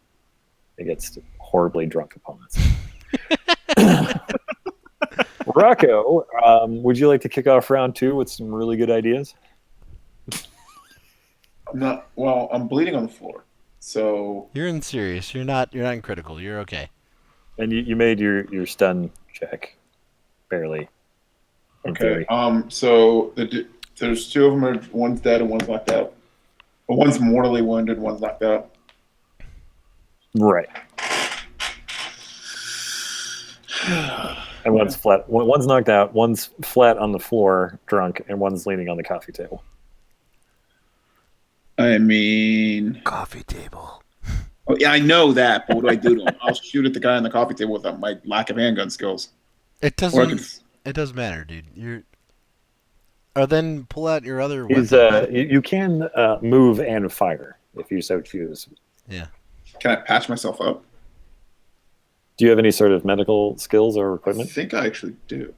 against horribly drunk opponents. Rocco, would you like to kick off round 2 with some really good ideas? I'm bleeding on the floor. So You're in serious. You're not in critical. You're okay. And you made your stun check, barely. in okay. theory. So there's 2 of them. One's dead and one's knocked out. But one's mortally wounded. One's knocked out. Right. And one's flat. One's knocked out. One's flat on the floor, drunk, and one's leaning on the coffee table. I mean, Coffee table. oh yeah, I know that. But what do I do to him? I'll shoot at the guy on the coffee table with my lack of handgun skills. It Or I can, doesn't. It doesn't matter, dude. Or then pull out your other He's, weapon. you can move and fire if you so choose. Yeah. can I patch myself up? Do you have any sort of medical skills or I equipment? think I actually do.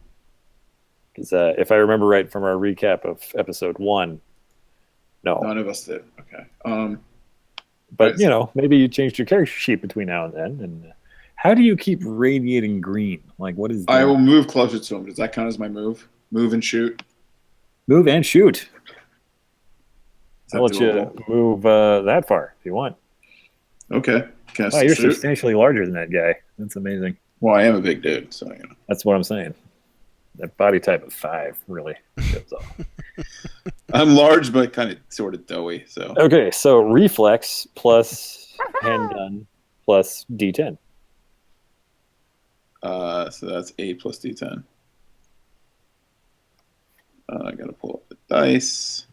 Because if I remember right from our recap of episode 1, no. None of us did. Okay. But, maybe you changed your character sheet between now and then. And how do you keep radiating green? Like, what is that? I will move closer to him. Does that count as my move? Move and shoot. Move and shoot. Is that I'll let doable? you move that far if you want. Okay. Can I Wow, you're shoot? substantially larger than that guy. That's amazing. Well, I am a big dude, so That's what I'm saying. That body type of 5 really shows off. I'm large, but kind of sort of doughy. So Okay, so reflex plus handgun plus D10. so that's 8 plus D10. I gotta pull up the dice.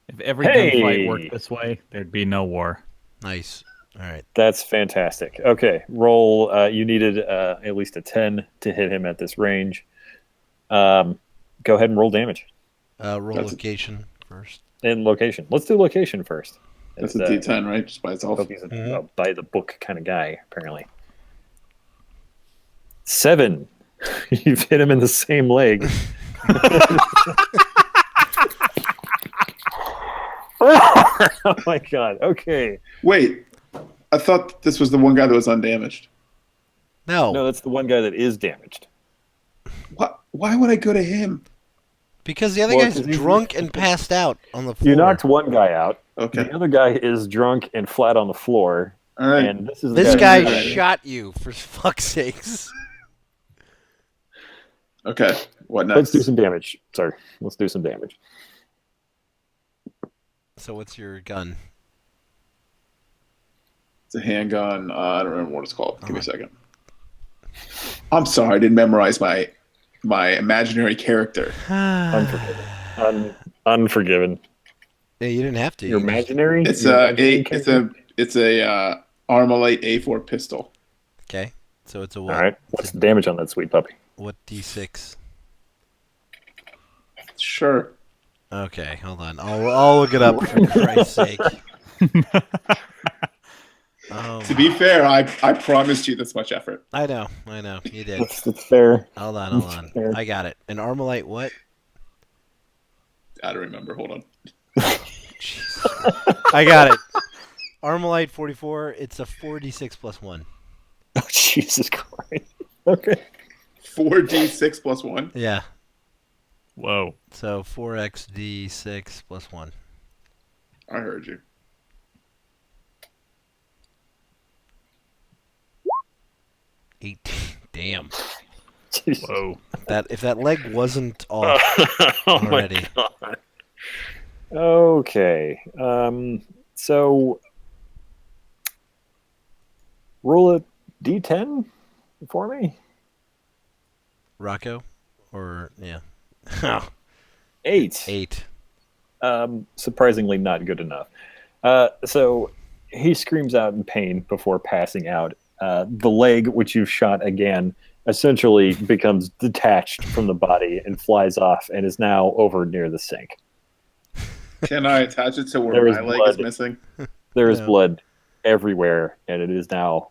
If every Hey! gunfight worked this way, there'd be no war. Nice. All right. That's fantastic. Okay, roll. You needed at least a 10 to hit him at this range. Go ahead and roll damage. Roll That's location first. And location. Let's do location first. That's a D10, right? Just by itself. Hokie's a by the book kind of guy, apparently. 7. You've hit him in the same leg. Oh my god. Okay. Wait, I thought this was the one guy that was undamaged. No, No, that's the one guy that is damaged. What? Why would I go to him? because the other Well, guy's 'cause he's- drunk and passed out on the floor. You knocked one guy out. Okay. The other guy is drunk and flat on the floor. All right. And this is This the guy Alright. shot you, for fuck's sakes. Okay. What next? Let's do some damage. Sorry. Let's do some damage. So what's your gun? It's a handgun. I don't remember what it's called. Give me a second. I'm sorry, I didn't memorize my imaginary character. Unforgiven. Unforgiven. Yeah, you didn't have to. Your You just- imaginary? It's Your a imaginary it's character? a it's a Armalite A4 pistol. Okay. So it's a All what? right. What's the damage on that sweet puppy? What D6? Sure. Okay, hold on. I'll look it up for Christ's sake. To be fair, I promised you this much effort. I know, you did. That's fair. Hold on. Fair. I got it. An Armalite what? I don't remember. Hold on. I got it. Armalite 44. It's a 4d6 plus 1. Oh, Jesus Christ. Okay. 4d6 plus 1. Yeah. Whoa. So 4x d6 plus 1. I heard you. Damn. Jesus. Whoa. If that leg wasn't off already. God. Okay. So roll a d10 for me. Rocco? Or, yeah. 8. 8. Surprisingly not good enough. So he screams out in pain before passing out. The leg, which you've shot again, essentially becomes detached from the body and flies off and is now over near the sink. Can I attach it to where There is my leg blood. is missing? There is No. blood everywhere, and it is now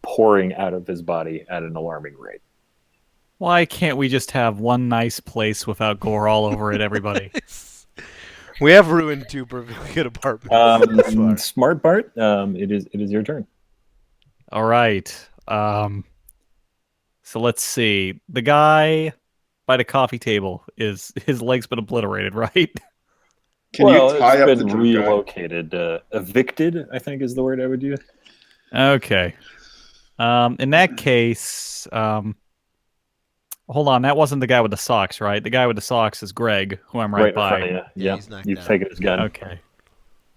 pouring out of his body at an alarming rate. Why can't we just have one nice place without gore all over it, everybody? We have ruined 2 perfectly good apartments. Smart. Smart Bart, it is your turn. All right. So let's see. The guy by the coffee table his leg's been obliterated, right? Can you tie it's up been the drunk guy? relocated? Evicted, I think, is the word I would use. Okay. In that case, hold on. That wasn't the guy with the socks, right? The guy with the socks is Greg, who I'm right in front of by. you. Yeah, Yeah, he's knocked you've out. taken his gun. Okay.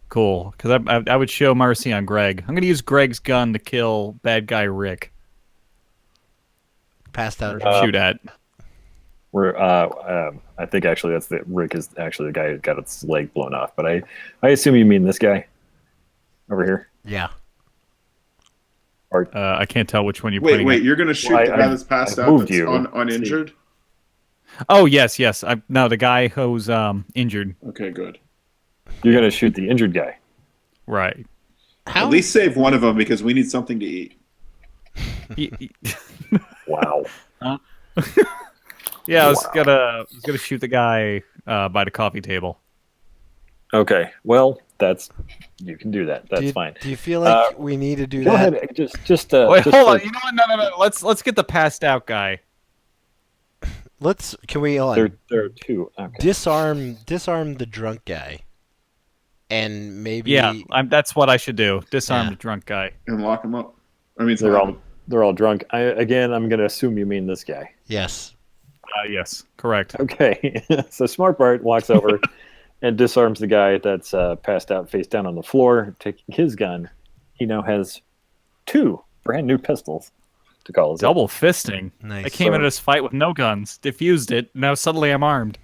Cool. Because I would show mercy on Greg. I'm going to use Greg's gun to kill bad guy Rick. Passed out. Shoot at. We're, I think actually Rick is actually the guy who got its leg blown off. But I assume you mean this guy over here. Yeah. I can't tell which one you're Wait, putting. you're gonna shoot Well, the guy that's passed I out moved that's you. uninjured? Oh yes. No, the guy who's injured. Okay, good. You're gonna shoot the injured guy. Right. How? At least save one of them because we need something to eat. Wow. Yeah, I was gonna shoot the guy by the coffee table. Okay. Well, you can do that. That's fine. Do you feel like we need to do Go that? ahead. Just Wait, just hold for- on. You know what? No. Let's get the passed out guy. Can we hold on, There are two. Okay. disarm the drunk guy, and maybe Yeah, that's what I should do. Disarm Yeah. the drunk guy. And lock him up. I mean, They're all drunk. I'm gonna assume you mean this guy. Yes. Yes, correct. Okay. So Smart Bart walks over and disarms the guy that's passed out face down on the floor. Taking his gun, he now has 2 brand new pistols to call his own. Double fisting. Nice. I came into this fight with no guns, diffused it. Now suddenly I'm armed,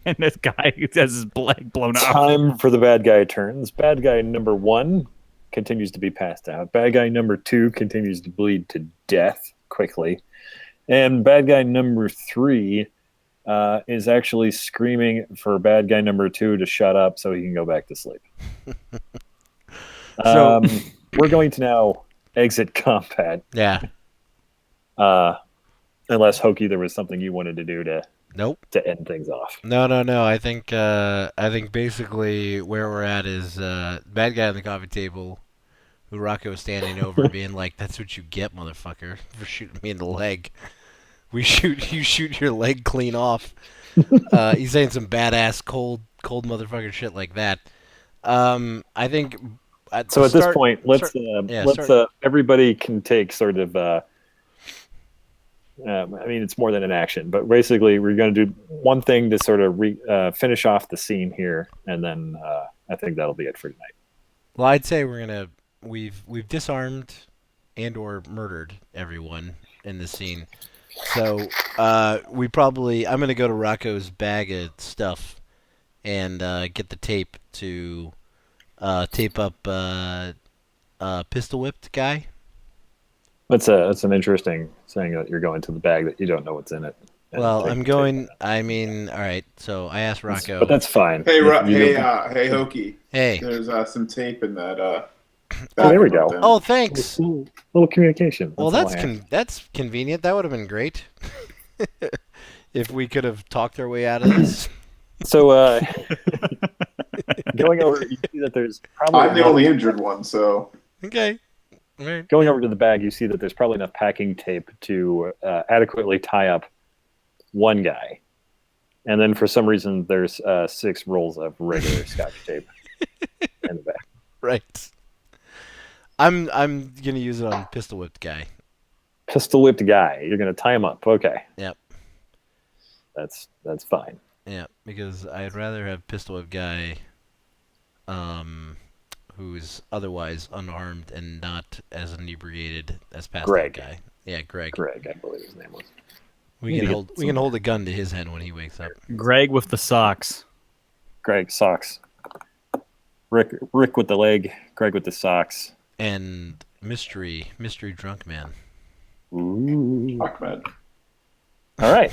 and this guy has his leg blown off. Time for the bad guy turns. Bad guy number 1 continues to be passed out. Bad guy number 2 continues to bleed to death quickly. And bad guy number 3 is actually screaming for bad guy number 2 to shut up so he can go back to sleep. So- We're going to now exit combat. Yeah. Unless, Hokie, there was something you wanted to do Nope. to end things off. No. I think basically where we're at is bad guy on the coffee table, who Rocco is standing over, being like, "That's what you get, motherfucker, for shooting me in the leg. You shoot your leg clean off." He's saying some badass cold motherfucker shit like that. I think. So at this point, let's everybody can take sort of. I mean, it's more than an action, but basically, we're going to do one thing to sort of finish off the scene here, and then I think that'll be it for tonight. Well, I'd say we've disarmed and or murdered everyone in the scene. So I'm gonna go to Rocco's bag of stuff and get the tape to tape up pistol whipped guy. That's an interesting saying that you're going to the bag that you don't know what's in it. and Well, taking I'm the tape going. out. I mean, all right. So I asked Rocco. But that's fine. Hey, You- you hey, don't- hey, Hokie. Hey. There's some tape in that. Oh, there we go. Oh, thanks. little communication. Well, all I ask. that's convenient. That would have been great if we could have talked our way out of this. So, going over, you see that there's probably I'm the only injured one, so Okay. All right. going over to the bag. You see that there's probably enough packing tape to adequately tie up one guy, and then for some reason there's 6 rolls of regular Scotch tape in the bag. Right. I'm gonna use it on pistol whipped guy. Pistol whipped guy. You're gonna tie him up. Okay. Yep. That's fine. Yeah, because I'd rather have pistol whipped guy, who's otherwise unarmed and not as inebriated as past Greg. that guy. Yeah, Greg. Greg, I believe his name was. We can hold a gun to his head when he wakes up. Greg with the socks. Greg socks. Rick with the leg. Greg with the socks. And mystery drunk man. Ooh. Ahmed. All right.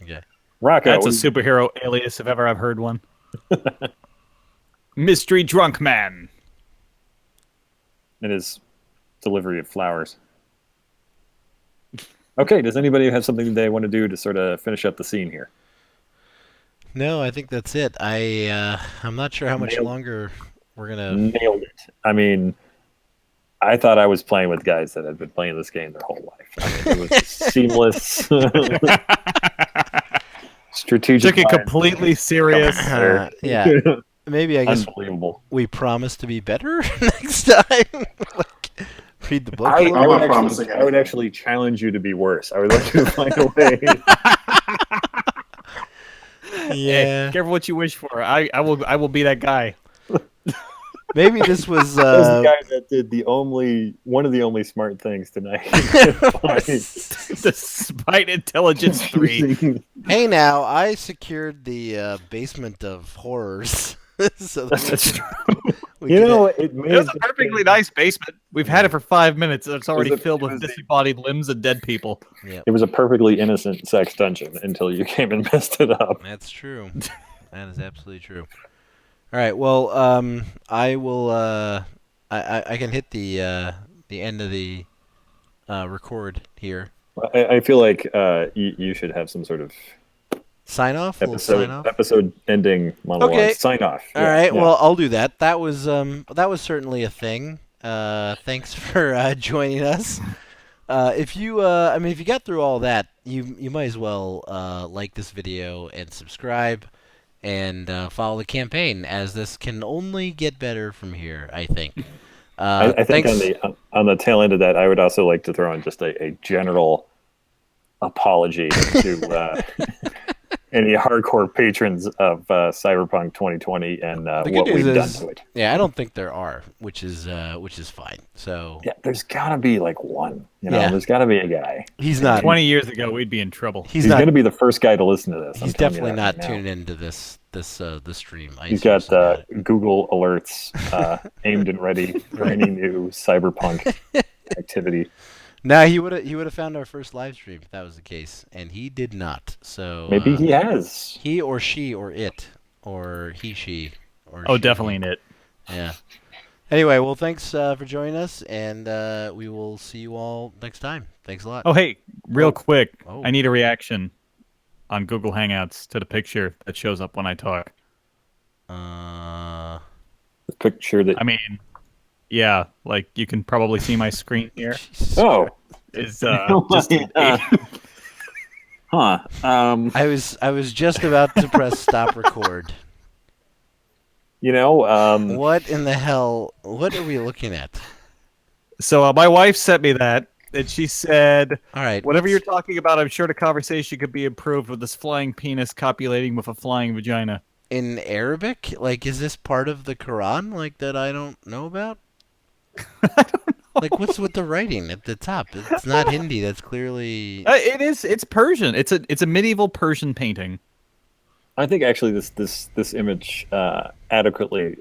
Okay. Rocco. That's a superhero alias if ever I've heard one. Mystery drunk man. It is delivery of flowers. Okay, does anybody have something they want to do to sort of finish up the scene here? No, I think that's it. I'm not sure how much Nailed it. longer we're gonna. Nailed it. I mean, I thought I was playing with guys that had been playing this game their whole life. I mean, it was seamless. Strategic. Took it mind. completely serious. Yeah. Maybe I guess Unbelievable. we promise to be better next time. Like, read the book. a I, little I, I'm would not bit. promising I would actually challenge you to be worse. I would like you to find a way. Yeah. Hey, careful what you wish for. I will be that guy. Maybe this was. That was the guy that did one of the only smart things tonight. Despite Intelligence 3. Hey, now I secured the basement of horrors. So That's true. we You could- know, it made It was a perfectly nice basement. We've had it for 5 minutes. It's already a- filled it with was a- disembodied limbs and dead people. It was a perfectly innocent sex dungeon until you came and messed it up. That's true. That is absolutely true. All right. Well, I will. I can hit the end of the record here. I feel like you should have some sort of Sign off. Little sign off. episode ending monologue. Okay. Sign off. All right. Well, I'll do that. That was certainly a thing. Thanks for joining us. If you got through all that, you might as well like this video and subscribe and follow the campaign, as this can only get better from here, I think. I think thanks. on the tail end of that, I would also like to throw in just a general apology to any hardcore patrons of Cyberpunk 2020 and The good what news we've done is- to it. Yeah, I don't think there are, which is fine. So Yeah, there's got to be like one. Yeah. There's got to be a guy. he's not. 20 years ago, we'd be in trouble. He's He's not. going to be the first guy to listen to this. I'm He's telling you definitely that not right now. tuned into this stream. I He's got seriously doubt it. Google alerts aimed and ready for any new cyberpunk activity. Nah, he would have found our first live stream if that was the case, and he did not. So Maybe he has. he or she or it or he she or Oh, she. definitely in it. Yeah. Anyway, well, thanks for joining us, and we will see you all next time. Thanks a lot. Oh, hey, real quick. Oh. I need a reaction on Google Hangouts to the picture that shows up when I talk. The picture that. I mean, yeah, like you can probably see my screen here. Oh. Is just Huh. I was just about to press stop record. What in the hell? What are we looking at? So my wife sent me that, and she said, All right. whatever you're talking about, I'm sure the conversation could be improved with this flying penis copulating with a flying vagina. In Arabic, like, is this part of the Quran, like that I don't know about? I don't know. Like, what's with the writing at the top? It's not Hindi. That's clearly. It is. It's Persian. It's a medieval Persian painting. I think actually this image adequately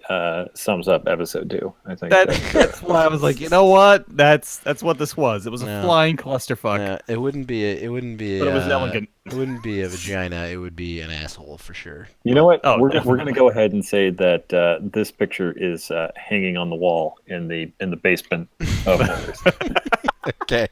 sums up episode 2. I think That's why I was like, you know what? That's what this was. It was a No. flying clusterfuck. No, it wouldn't be. But it was elegant. It wouldn't be a vagina. It would be an asshole for sure. You know what? Oh, we're definitely. going to go ahead and say that this picture is hanging on the wall in the basement of Motors. Okay.